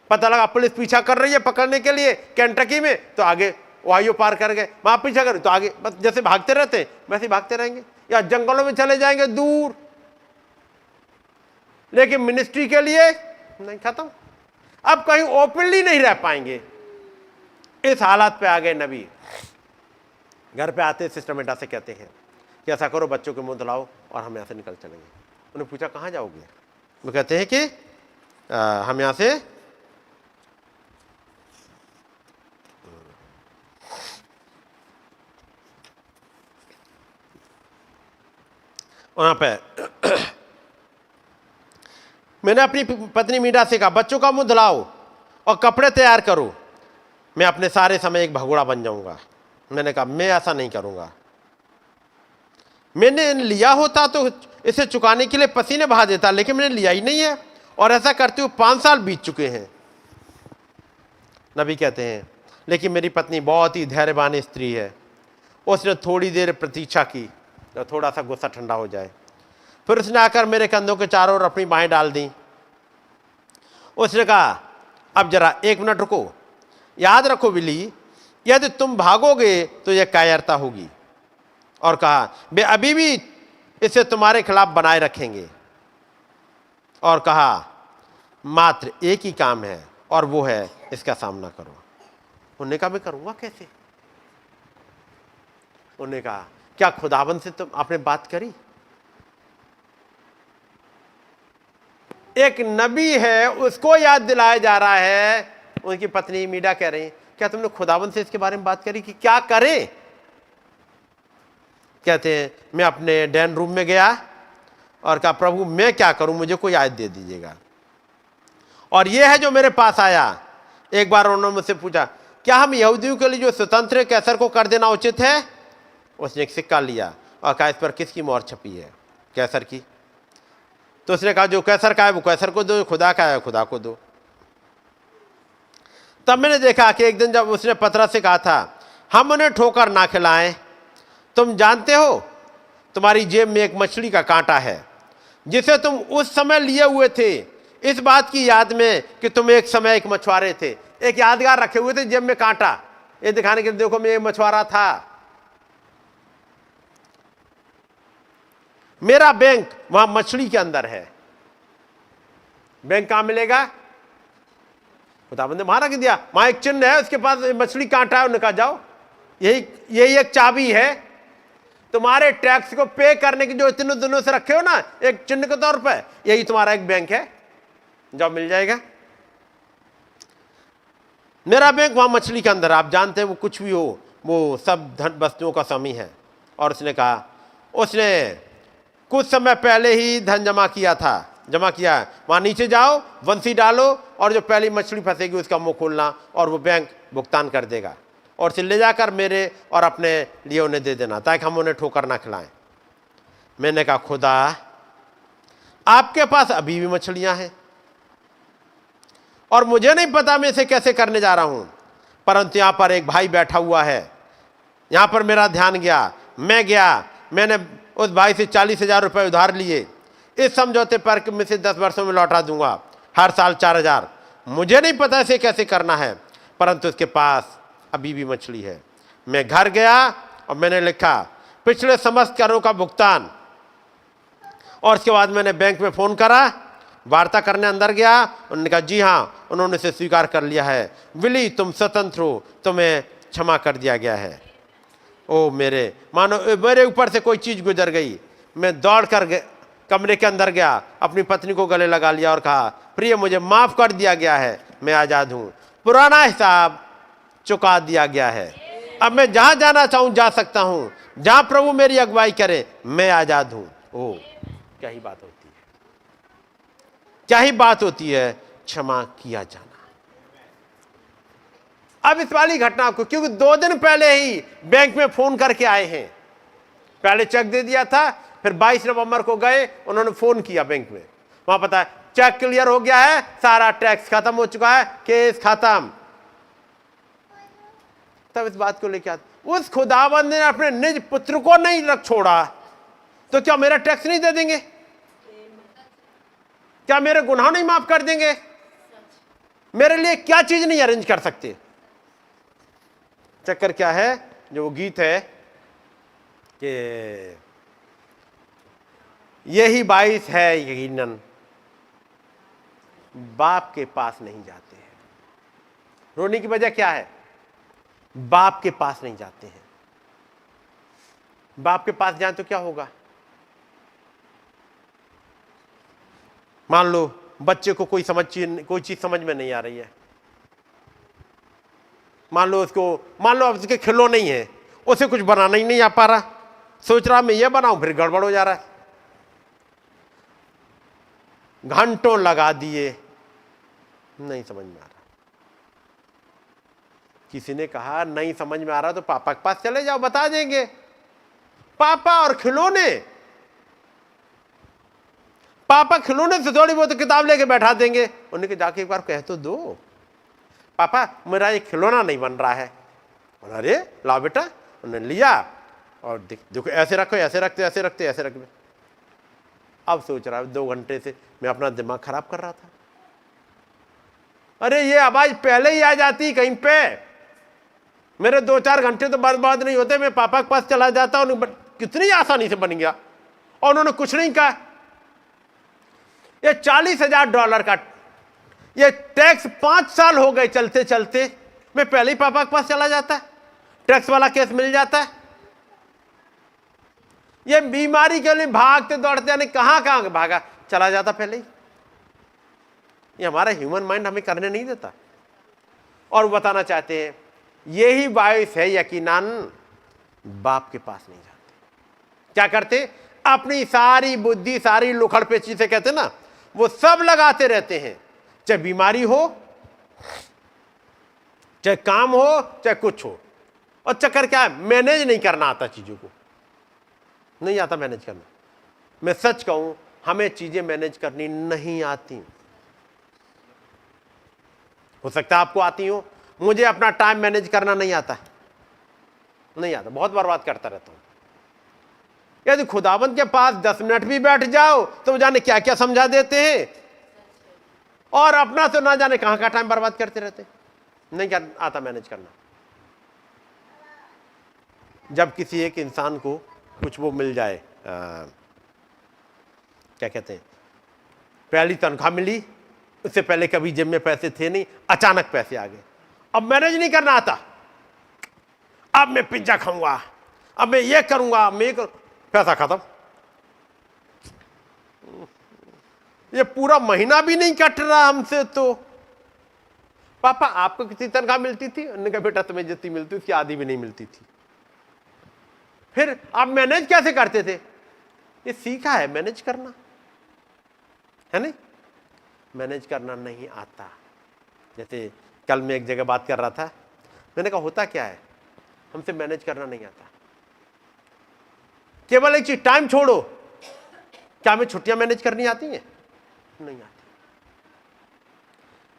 Speaker 2: पता लगा पुलिस पीछा कर रही है पकड़ने के लिए केंटकी में, तो आगे ओहायो पार कर गए, वहां पीछा कर तो आगे, बस जैसे भागते रहते हैं वैसे भागते रहेंगे, या जंगलों में चले जाएंगे दूर। लेकिन मिनिस्ट्री के लिए नहीं, खत्म। अब कहीं ओपनली नहीं रह पाएंगे, इस हालात पे आ गए नबी। घर पे आते सिस्टमेटा से कहते हैं कि ऐसा करो, बच्चों के मुंह धुलाओ और हम यहां से निकल चलेंगे। उन्हें पूछा कहां जाओगे? वो कहते हैं कि हम यहां से वहां पे मैंने अपनी पत्नी मीरा से कहा बच्चों का मुंह धुलाओ और कपड़े तैयार करो, मैं अपने सारे समय एक भगोड़ा बन जाऊंगा। मैंने कहा मैं ऐसा नहीं करूंगा, मैंने लिया होता तो इसे चुकाने के लिए पसीने बहा देता, लेकिन मैंने लिया ही नहीं है, और ऐसा करते हुए 5 साल बीत चुके हैं। नबी कहते हैं लेकिन मेरी पत्नी बहुत ही धैर्यवान स्त्री है, उसने थोड़ी देर प्रतीक्षा की तो थोड़ा सा गुस्सा ठंडा हो जाए, फिर उसने आकर मेरे कंधों के चारों ओर अपनी बाहें डाल दी। उसने कहा अब जरा 1 मिनट रुको, याद रखो बिली, यदि तुम भागोगे तो यह कायरता होगी, और कहा वे अभी भी इसे तुम्हारे खिलाफ बनाए रखेंगे, और कहा मात्र एक ही काम है और वो है इसका सामना करो। उन्होंने कहा मैं करूंगा कैसे? उन्होंने कहा क्या खुदाबंद से तुम आपने बात करी? एक नबी है उसको याद दिलाया जा रहा है। उनकी पत्नी मीडा कह रही क्या तुमने खुदाबंद से इसके बारे में बात करी कि क्या करें? कहते हैं मैं अपने डैन रूम में गया और कहा प्रभु मैं क्या करूं, मुझे कोई आयत दे दीजिएगा। और यह है जो मेरे पास आया। एक बार उन्होंने मुझसे पूछा क्या हम यहूदियों के लिए जो स्वतंत्र कैसर को कर देना उचित है? उसने एक सिक्का लिया और कहा इस पर किसकी मोहर छपी है? कैसर की। तो उसने कहा जो कैसर का है वो कैसर को दो, खुदा का है खुदा को दो। तब मैंने देखा कि एक दिन जब उसने पतरस से कहा था हम उन्हें ठोकर ना खिलाएं, तुम जानते हो तुम्हारी जेब में एक मछली का कांटा है जिसे तुम उस समय लिए हुए थे, इस बात की याद में कि तुम एक समय एक मछुआरे थे। एक यादगार रखे हुए थे जेब में कांटा, ये दिखाने के लिए देखो मैं एक मछुआरा था। मेरा बैंक वहां मछली के अंदर है। बैंक कहां मिलेगा? खुदाबंद ने वहां रख दिया, वहां एक चिन्ह है, उसके पास मछली कांटा है। उन्होंने कहा जाओ, यही एक चाबी है तुम्हारे टैक्स को पे करने की, जो इतने दिनों से रखे हो ना एक चिन्ह के तौर पर, यही तुम्हारा एक बैंक है, जाओ मिल जाएगा। मेरा बैंक वहां मछली के अंदर, आप जानते हैं वो कुछ भी हो वो सब धन वस्तुओं का स्वामी है। और उसने कहा उसने कुछ समय पहले ही धन जमा किया है, वहां नीचे जाओ, बंसी डालो और जो पहली मछली फंसेगी उसका मुंह खोलना और वो बैंक भुगतान कर देगा, और उसे ले जाकर मेरे और अपने लिए उन्हें दे देना ताकि हम उन्हें ठोकर ना खिलाएं। मैंने कहा खुदा आपके पास अभी भी मछलियां हैं और मुझे नहीं पता मैं इसे कैसे करने जा रहा हूं, परंतु यहां पर एक भाई बैठा हुआ है। यहां पर मेरा ध्यान गया, मैं गया, मैंने उस भाई से 40,000 रुपए उधार लिए, इस समझौते पर कि मैं इसे 10 वर्षों में लौटा दूंगा, हर साल 4,000। मुझे नहीं पता इसे कैसे करना है, परंतु उसके पास अभी भी मछली है। मैं घर गया और मैंने लिखा पिछले समस्त करों का भुगतान, और उसके बाद मैंने बैंक में फोन करा, वार्ता करने अंदर गया। उन्होंने कहा जी हाँ, उन्होंने इसे स्वीकार कर लिया है। विली तुम स्वतंत्र हो, तुम्हें क्षमा कर दिया गया है। ओ मेरे मानो मेरे ऊपर से कोई चीज गुजर गई। मैं दौड़ कर कमरे के अंदर गया, अपनी पत्नी को गले लगा लिया और कहा प्रिय मुझे माफ कर दिया गया है, मैं आजाद हूं, पुराना हिसाब चुका दिया गया है, अब मैं जहां जाना चाहूं जा सकता हूं, जहां प्रभु मेरी अगुवाई करे मैं आजाद हूं। ओ क्या ही बात होती है, क्या ही बात होती है क्षमा किया जाना। अब इस वाली घटना को, क्योंकि 2 दिन पहले ही बैंक में फोन करके आए हैं, पहले चेक दे दिया था, फिर 22 नवंबर को गए, उन्होंने फोन किया बैंक में, वहां पता है चेक क्लियर हो गया है, सारा टैक्स खत्म हो चुका है, केस खत्म। तब इस बात को लेके उस खुदावंद ने अपने निज पुत्र को नहीं रख छोड़ा, तो क्या मेरा टैक्स नहीं दे देंगे? क्या मेरे गुनाह नहीं माफ कर देंगे? मेरे लिए क्या चीज नहीं अरेंज कर सकते? चक्कर क्या है, जो वो गीत है कि यही बाइस है यकीनन बाप के पास नहीं जाते हैं। रोने की वजह क्या है? बाप के पास नहीं जाते हैं। बाप के पास जाए तो क्या होगा? मान लो बच्चे को कोई चीज समझ में नहीं आ रही है, मान लो अब उसके खिलौने नहीं है, उसे कुछ बनाना ही नहीं आ पा रहा, सोच रहा मैं ये बनाऊं, फिर गड़बड़ हो जा रहा है, घंटों लगा दिए, नहीं समझ में आ रहा। किसी ने कहा नहीं समझ में आ रहा तो पापा के पास चले जाओ, बता देंगे। पापा और खिलौने, पापा खिलौने से थोड़ी बहुत किताब लेके बैठा देंगे, उन्हें जाके एक बार कह तो दो, पापा मेरा ये खिलौना नहीं बन रहा है। अरे लाओ बेटा, उन्होंने लिया और देखो ऐसे रखो, ऐसे रखते, ऐसे रखते, ऐसे रखते। अब सोच रहा है 2 घंटे से मैं अपना दिमाग खराब कर रहा था, अरे ये आवाज पहले ही आ जाती कहीं पे, मेरे 2-4 घंटे तो बर्बाद नहीं होते, मैं पापा के पास चला जाता, कितनी आसानी से बन गया। और उन्होंने कुछ नहीं कहा। ये $40,000 का ये टैक्स 5 साल हो गए चलते चलते, मैं पहले ही पापा के पास चला जाता, टैक्स वाला केस मिल जाता। ये बीमारी के लिए भागते दौड़ते यानी कहां कहां भागा, चला जाता पहले ही। ये हमारा ह्यूमन माइंड हमें करने नहीं देता। और बताना चाहते हैं यही बाइस है यकीनन बाप के पास नहीं जाते। क्या करते? अपनी सारी बुद्धि, सारी लुखड़ पेची से कहते ना, वो सब लगाते रहते हैं, चाहे बीमारी हो, चाहे काम हो, चाहे कुछ हो। और चक्कर क्या है, मैनेज नहीं करना आता, चीजों को नहीं आता मैनेज करना। मैं सच कहूं, हमें चीजें मैनेज करनी नहीं आती। हो सकता है आपको आती हो, मुझे अपना टाइम मैनेज करना नहीं आता, नहीं आता, बहुत बर्बाद करता रहता हूं। यदि खुदावंद के पास 10 मिनट भी बैठ जाओ तो जाने क्या क्या समझा देते हैं, और अपना तो ना जाने कहां का टाइम बर्बाद करते रहते। नहीं आता मैनेज करना। जब किसी एक इंसान को कुछ वो मिल जाए, क्या कहते हैं, पहली तनख्वाह मिली, उससे पहले कभी जेब में पैसे थे नहीं, अचानक पैसे आ गए, अब मैनेज नहीं करना आता। अब मैं पिज्जा खाऊंगा, अब मैं ये करूंगा, मैं पैसा खत्म। ये पूरा महीना भी नहीं कट रहा हमसे। तो पापा आपको कितनी तनख्वाह मिलती थी? उन्होंने कहा बेटा तुम्हें जितनी मिलती उसकी आधी भी नहीं मिलती थी। फिर आप मैनेज कैसे करते थे? ये सीखा है मैनेज करना, है नहीं? मैनेज करना नहीं आता। जैसे कल मैं एक जगह बात कर रहा था, मैंने कहा होता क्या है, हमसे मैनेज करना नहीं आता। केवल एक चीज, टाइम छोड़ो। क्या हमें छुट्टियां मैनेज करनी आती हैं? नहीं आती।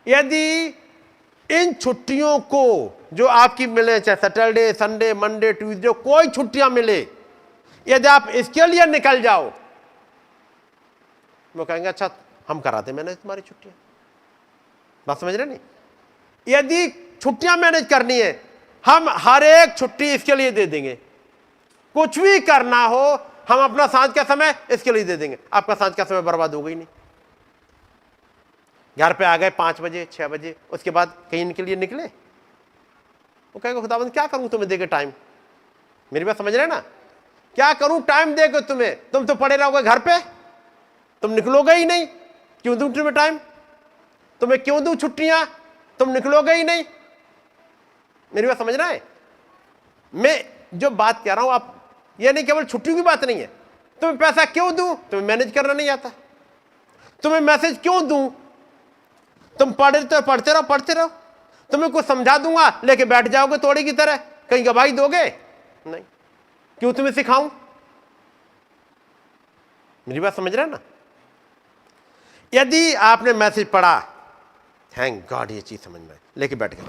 Speaker 2: यदि इन छुट्टियों को जो आपकी मिले, चाहे सैटरडे, संडे, मंडे, ट्यूसडे, कोई छुट्टियां मिले, यदि आप इसके लिए निकल जाओ, वो कहेंगे अच्छा हम कराते मैनेज तुम्हारी छुट्टियां। बात समझ रहे नहीं? यदि छुट्टियां मैनेज करनी है, हम हर एक छुट्टी इसके लिए दे देंगे। कुछ भी करना हो, हम अपना सांझ का समय इसके लिए दे देंगे। आपका सांझ का समय बर्बाद हो गई नहीं। घर पे आ गए 5 बजे 6 बजे, उसके बाद कहीं इनके लिए निकले, वो कहेगा खुदाबंद क्या करूं तुम्हें देके टाइम। मेरी बात समझ रहे ना? क्या करूं टाइम देके तुम्हें? तुम तो पड़े रहोगे घर पे, तुम निकलोगे ही नहीं। क्यों दूं तुम्हें टाइम? तुम्हें क्यों दूं छुट्टियां? तुम निकलोगे ही नहीं। मेरी बात समझ रहा है? मैं जो बात कह रहा हूं, आप ये नहीं केवल छुट्टियों की बात नहीं है, तुम्हें पैसा क्यों दूं? तुम्हें मैनेज करना नहीं आता। तुम्हें मैसेज क्यों दूं? तुम पढ़ते रहो। तुम्हें कुछ समझा दूंगा, लेके बैठ जाओगे तोड़ी की तरह, कहीं गवाही दोगे नहीं। क्यों तुम्हें सिखाऊं? मेरी बात समझ रहे हैं ना? यदि आपने मैसेज पढ़ा, थैंक गॉड ये चीज समझ में, लेके बैठ गए,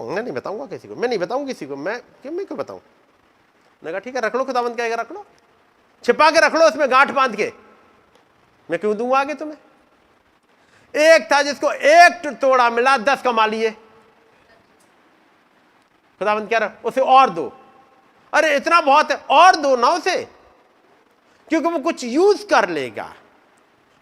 Speaker 2: मैं नहीं बताऊंगा किसी को, मैं नहीं बताऊंगा किसी को, मैं क्यों बताऊं? मैं कहा ठीक है, रख लो, खुदावंद कहेगा रख लो, छिपा के रख लो, उसमें गांठ बांध के, मैं क्यों दूंगा आगे तुम्हें? एक था जिसको एक तोड़ा मिला, 10 कमा लिए, खुदावंद कह रहा उसे और दो। अरे इतना बहुत है, और दो ना उसे, क्योंकि वो कुछ यूज कर लेगा।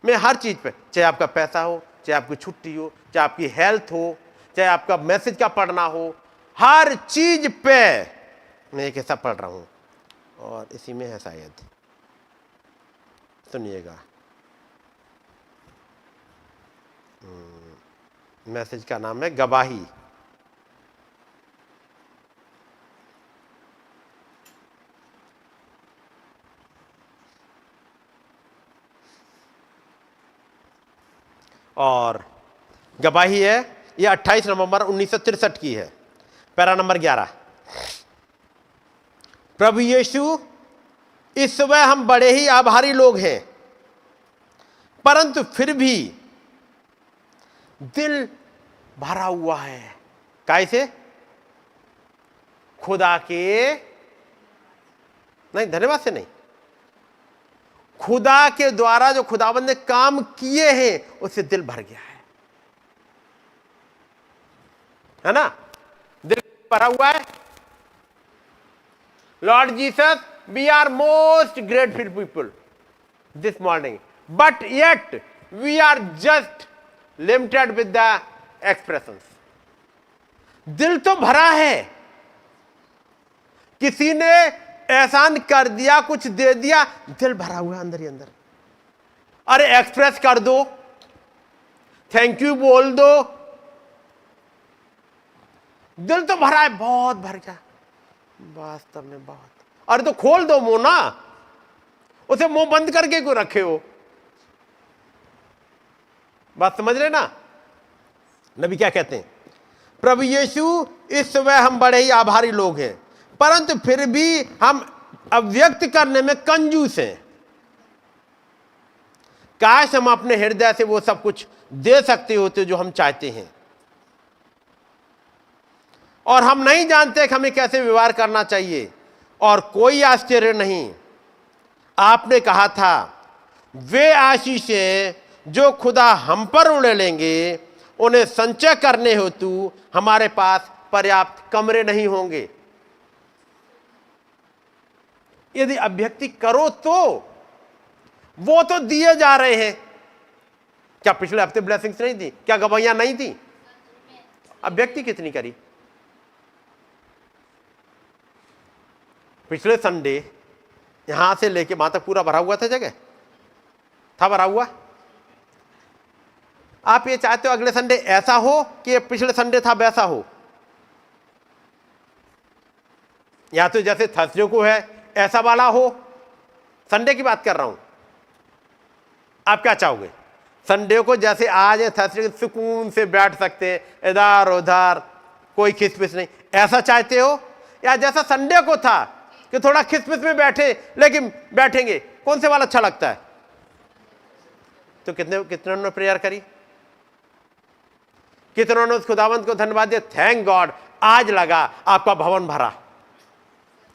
Speaker 2: मैं हर चीज पे, चाहे आपका पैसा हो, चाहे आपकी छुट्टी हो, चाहे आपकी हेल्थ हो, चाहे आपका मैसेज का पढ़ना हो, हर चीज पे मैं एक ऐसा पढ़ रहा हूं, और इसी में है शायद, सुनिएगा, मैसेज का नाम है गवाही। और गवाही है, यह 28 नवंबर 1963 की है, पैरा नंबर 11। प्रभु यीशु, इस समय हम बड़े ही आभारी लोग हैं, परंतु फिर भी दिल भरा हुआ है। कैसे? खुदा के नहीं, धन्यवाद से नहीं, खुदा के द्वारा जो खुदावंद ने काम किए हैं उससे दिल भर गया है ना? दिल भरा हुआ है। Lord Jesus, we are most grateful people this morning, but yet we are just limited with the expressions. दिल तो भरा है, किसी ने एहसान कर दिया, कुछ दे दिया, दिल भरा हुआ है अंदर ही अंदर। अरे एक्सप्रेस कर दो, थैंक यू बोल दो, दिल तो भरा है, बहुत भर गया वास्तव में, बहुत। अरे तो खोल दो मुंह ना, उसे मुंह बंद करके क्यों रखे हो? बात समझ रहे ना? नबी क्या कहते हैं? प्रभु यीशु, इस समय हम बड़े ही आभारी लोग हैं, परंतु फिर भी हम अव्यक्त करने में कंजूस हैं। काश हम अपने हृदय से वो सब कुछ दे सकते होते जो हम चाहते हैं, और हम नहीं जानते कि हमें कैसे व्यवहार करना चाहिए। और कोई आश्चर्य नहीं, आपने कहा था, वे आशीषें जो खुदा हम पर उड़े लेंगे, उन्हें संचय करने हेतु हमारे पास पर्याप्त कमरे नहीं होंगे। यदि अभ्यक्ति करो तो वो तो दिए जा रहे हैं। क्या पिछले हफ्ते ब्लेसिंग्स नहीं दी? क्या गवाहियां नहीं दी? अभ्यक्ति कितनी करी? पिछले संडे यहां से लेके वहां तक पूरा भरा हुआ था, जगह था भरा हुआ। आप ये चाहते हो अगले संडे ऐसा हो कि ये पिछले संडे था वैसा हो, या तो जैसे थर्सडे को है ऐसा वाला हो? संडे की बात कर रहा हूं। आप क्या चाहोगे? संडे को जैसे आज है, थर्सडे को सुकून से बैठ सकते हैं, इधर उधर कोई खिसपिस नहीं, ऐसा चाहते हो? या जैसा संडे को था कि थोड़ा खिसपिस में बैठे, लेकिन बैठेंगे, कौन से वाला अच्छा लगता है? तो कितने ने प्रेयर करी? कितनों ने उस खुदावंत को धन्यवाद दिया? थैंक गॉड, आज लगा आपका भवन भरा।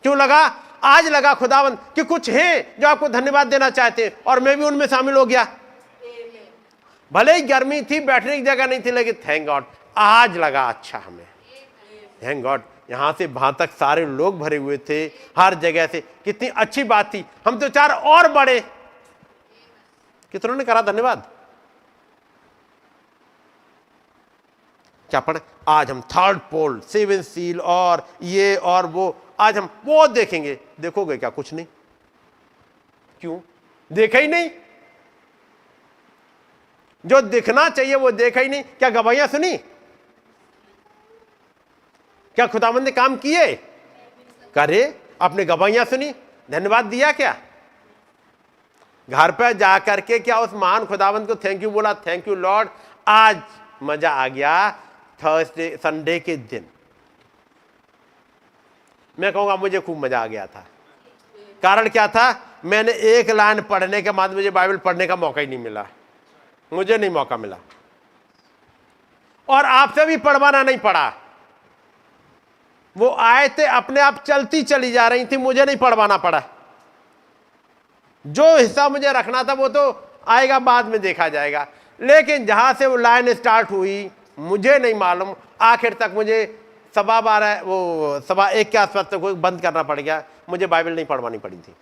Speaker 2: क्यों लगा? आज लगा खुदावंत कि कुछ हैं जो आपको धन्यवाद देना चाहते हैं, और मैं भी उनमें शामिल हो गया। भले ही गर्मी थी, बैठने की जगह नहीं थी, लेकिन थैंक गॉड आज लगा अच्छा हमें। थैंक गॉड, यहां से वहां तक सारे लोग भरे हुए थे, हर जगह से, कितनी अच्छी बात थी। हम तो चार और बड़े। कितनों ने करा धन्यवाद? क्या पढ़े? आज हम थर्ड पोल, 7 सील और ये और वो, आज हम वो देखेंगे। देखोगे क्या? कुछ नहीं। क्यों? देखा ही नहीं। जो दिखना चाहिए वो देखा ही नहीं। क्या गवाहियां सुनी? क्या खुदावंद ने काम किए? करे, अपने गवाहियां सुनी, धन्यवाद दिया क्या? घर पे जा करके क्या उस महान खुदावंत को थैंक यू बोला? थैंक यू लॉर्ड, आज मजा आ गया थर्सडे संडे के दिन। मैं कहूंगा मुझे खूब मजा आ गया था। कारण क्या था? मैंने एक लाइन पढ़ने के बाद मुझे बाइबल पढ़ने का मौका ही नहीं मिला, मुझे नहीं मौका मिला, और आपसे भी पढ़वाना नहीं पड़ा। वो आए थे अपने आप चलती चली जा रही थी, मुझे नहीं पढ़वाना पड़ा। जो हिस्सा मुझे रखना था वो तो आएगा, बाद में देखा जाएगा। लेकिन जहां से वो लाइन स्टार्ट हुई मुझे नहीं मालूम, आखिर तक मुझे 1:15 के आसपास तक बंद करना पड़ गया। मुझे बाइबल नहीं पढ़वानी पड़ी थी,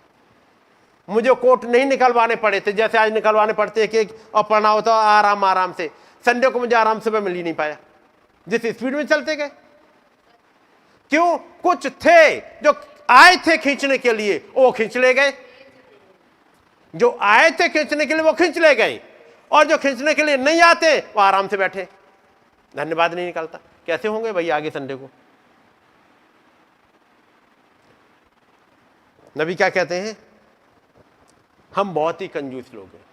Speaker 2: मुझे कोट नहीं निकलवाने पड़े थे जैसे आज निकलवाने पड़ते एक और पढ़ना होता आराम से। संडे को मुझे आराम से मिल ही नहीं पाया, जिस स्पीड में चलते गए। क्यों? कुछ थे जो आए थे खींचने के लिए, वो खींच ले गए। जो आए थे खींचने के लिए वो खींच ले गए, और जो खींचने के लिए नहीं आते वो आराम से बैठे, धन्यवाद नहीं निकलता। कैसे होंगे भाई आगे संडे को? नबी क्या कहते हैं? हम बहुत ही कंजूस लोग हैं।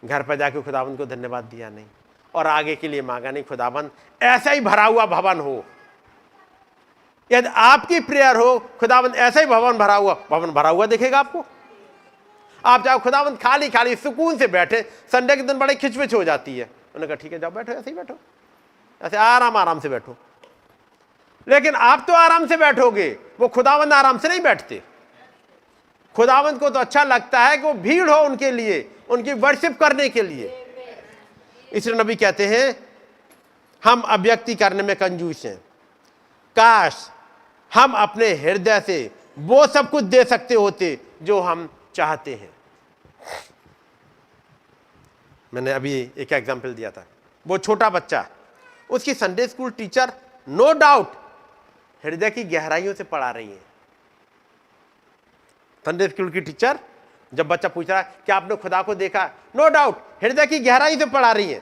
Speaker 2: घर पर जाके खुदाबंद को धन्यवाद दिया नहीं, और आगे के लिए मांगा नहीं। खुदाबंद ऐसा ही भरा हुआ भवन हो, यदि आपकी प्रेयर हो, खुदाबंद ऐसा ही भवन भरा हुआ दिखेगा आपको। आप जाओ, खुदाबंद खाली खाली सुकून से बैठे। संडे के दिन बड़े खिचपिच हो जाती है। उन्होंने कहा ठीक है जाओ बैठो, ऐसे ही बैठो, ऐसे आराम से बैठो। लेकिन आप तो आराम से बैठोगे, वो खुदाबंद आराम से नहीं बैठते। खुदावंत को तो अच्छा लगता है कि वो भीड़ हो उनके लिए, उनकी वर्शिप करने के लिए। इसलिए नबी कहते हैं हम अभिव्यक्ति करने में कंजूस हैं। काश हम अपने हृदय से वो सब कुछ दे सकते होते जो हम चाहते हैं। मैंने अभी एक एग्जाम्पल दिया था, वो छोटा बच्चा, उसकी Sunday school teacher no doubt हृदय की गहराइयों से पढ़ा रही है। संडे स्कूल की टीचर जब बच्चा पूछ रहा है क्या आपने खुदा को देखा, नो डाउट हृदय की गहराई से पढ़ा रही है।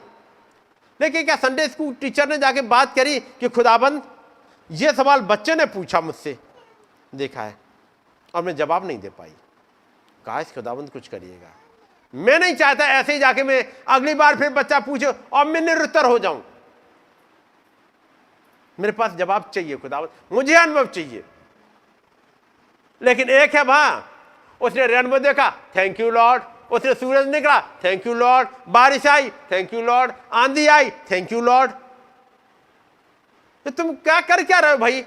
Speaker 2: लेकिन क्या संडे स्कूल टीचर ने जाके बात करी कि खुदाबंद ये सवाल बच्चे ने पूछा मुझसे, देखा है, और मैं जवाब नहीं दे पाई। काश खुदाबंद कुछ करिएगा। मैं नहीं चाहता ऐसे ही जाके मैं अगली बार फिर बच्चा पूछे और मैं निरुत्तर हो जाऊं। मेरे पास जवाब चाहिए खुदावंद, मुझे अनुभव चाहिए। लेकिन एक है वहां, उसने रेनबो देखा, थैंक यू लॉर्ड। उसने सूरज निकला, थैंक यू लॉर्ड। बारिश आई, थैंक यू लॉर्ड। आंधी आई, थैंक यू लॉर्ड। तो तुम क्या रहे हो भाई?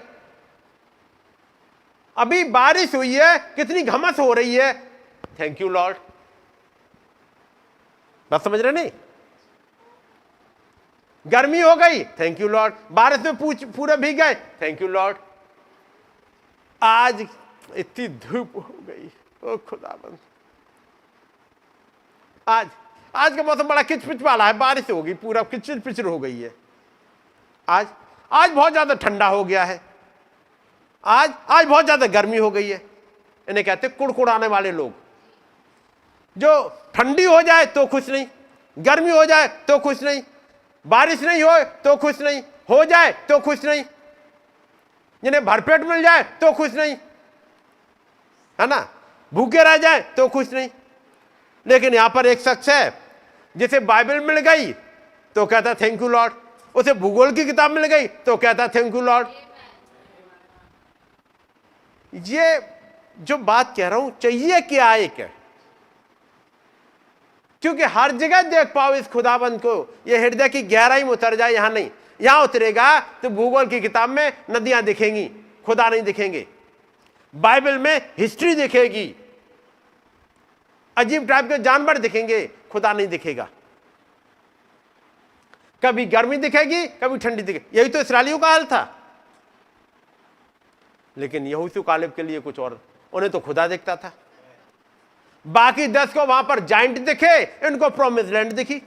Speaker 2: अभी बारिश हुई है, कितनी घमस हो रही है, थैंक यू लॉर्ड। बात समझ रहे नहीं? गर्मी हो गई, थैंक यू लॉर्ड। बारिश में पूरे भीग गए, थैंक यू लॉर्ड। आज इतनी धूप हो गई, ओ खुदाबंद। आज का मौसम बड़ा किचपिच वाला है, बारिश हो गई, पूरा किचपिच पिचर हो गई है। आज बहुत ज्यादा ठंडा हो गया है, आज बहुत ज्यादा गर्मी हो गई है। इन्हें कहते कुड़कुड़ाने वाले लोग, जो ठंडी हो जाए तो खुश नहीं, गर्मी हो जाए तो खुश नहीं, बारिश नहीं हो तो खुश नहीं, हो जाए तो खुश नहीं, जिन्हें भरपेट मिल जाए तो खुश नहीं, है ना, भूखे रह जाए तो खुश नहीं। लेकिन यहां पर एक शख्स है जिसे बाइबल मिल गई तो कहता थैंक यू लॉर्ड, उसे भूगोल की किताब मिल गई तो कहता थैंक यू लॉर्ड। ये जो बात कह रहा हूं, चाहिए क्या एक है, क्योंकि हर जगह देख पाओ इस खुदाबंद को, ये हृदय की गहराई में उतर जाए। यहां नहीं, यहां उतरेगा तो भूगोल की किताब में नदियां दिखेंगी, खुदा नहीं दिखेंगे। बाइबल में हिस्ट्री दिखेगी, अजीब टाइप के जानवर दिखेंगे, खुदा नहीं दिखेगा। कभी गर्मी दिखेगी, कभी ठंडी दिखेगी। यही तो इस्राएलियों का हाल था। लेकिन यहोशू कालेब के लिए कुछ और, उन्हें तो खुदा दिखता था। बाकी 10 को वहां पर जाइंट दिखे, इनको प्रोमिस लैंड दिखी।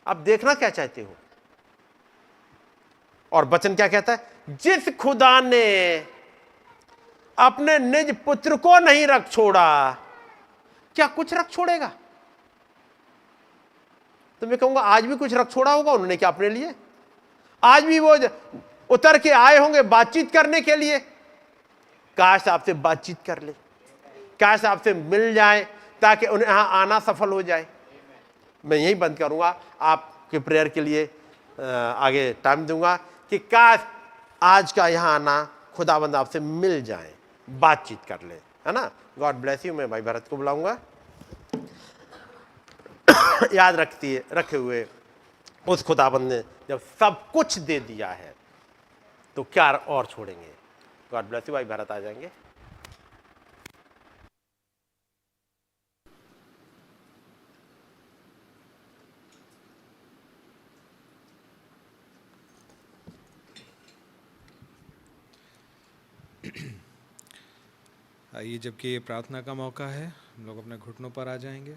Speaker 2: अब देखना क्या चाहते हो? और वचन क्या कहता है? जिस खुदा ने अपने निज पुत्र को नहीं रख छोड़ा, क्या कुछ रख छोड़ेगा? तो मैं कहूंगा आज भी कुछ रख छोड़ा होगा उन्होंने क्या अपने लिए? आज भी वो उतर के आए होंगे बातचीत करने के लिए। काश आपसे बातचीत कर ले, कैसे आपसे मिल जाए ताकि उन्हें यहाँ आना सफल हो जाए। मैं यही बंद करूँगा, आपके प्रेयर के लिए आगे टाइम दूंगा कि काश आज का यहाँ आना खुदाबंद आपसे मिल जाए, बातचीत कर ले, है ना। God bless you. मैं भाई भरत को बुलाऊंगा। याद रखे हुए उस खुदाबंद ने जब सब कुछ दे दिया है तो क्या और छोड़ेंगे। God bless you. भाई भरत आ जाएंगे।
Speaker 1: आइए, जबकि ये प्रार्थना का मौका है, हम लोग अपने घुटनों पर आ जाएंगे।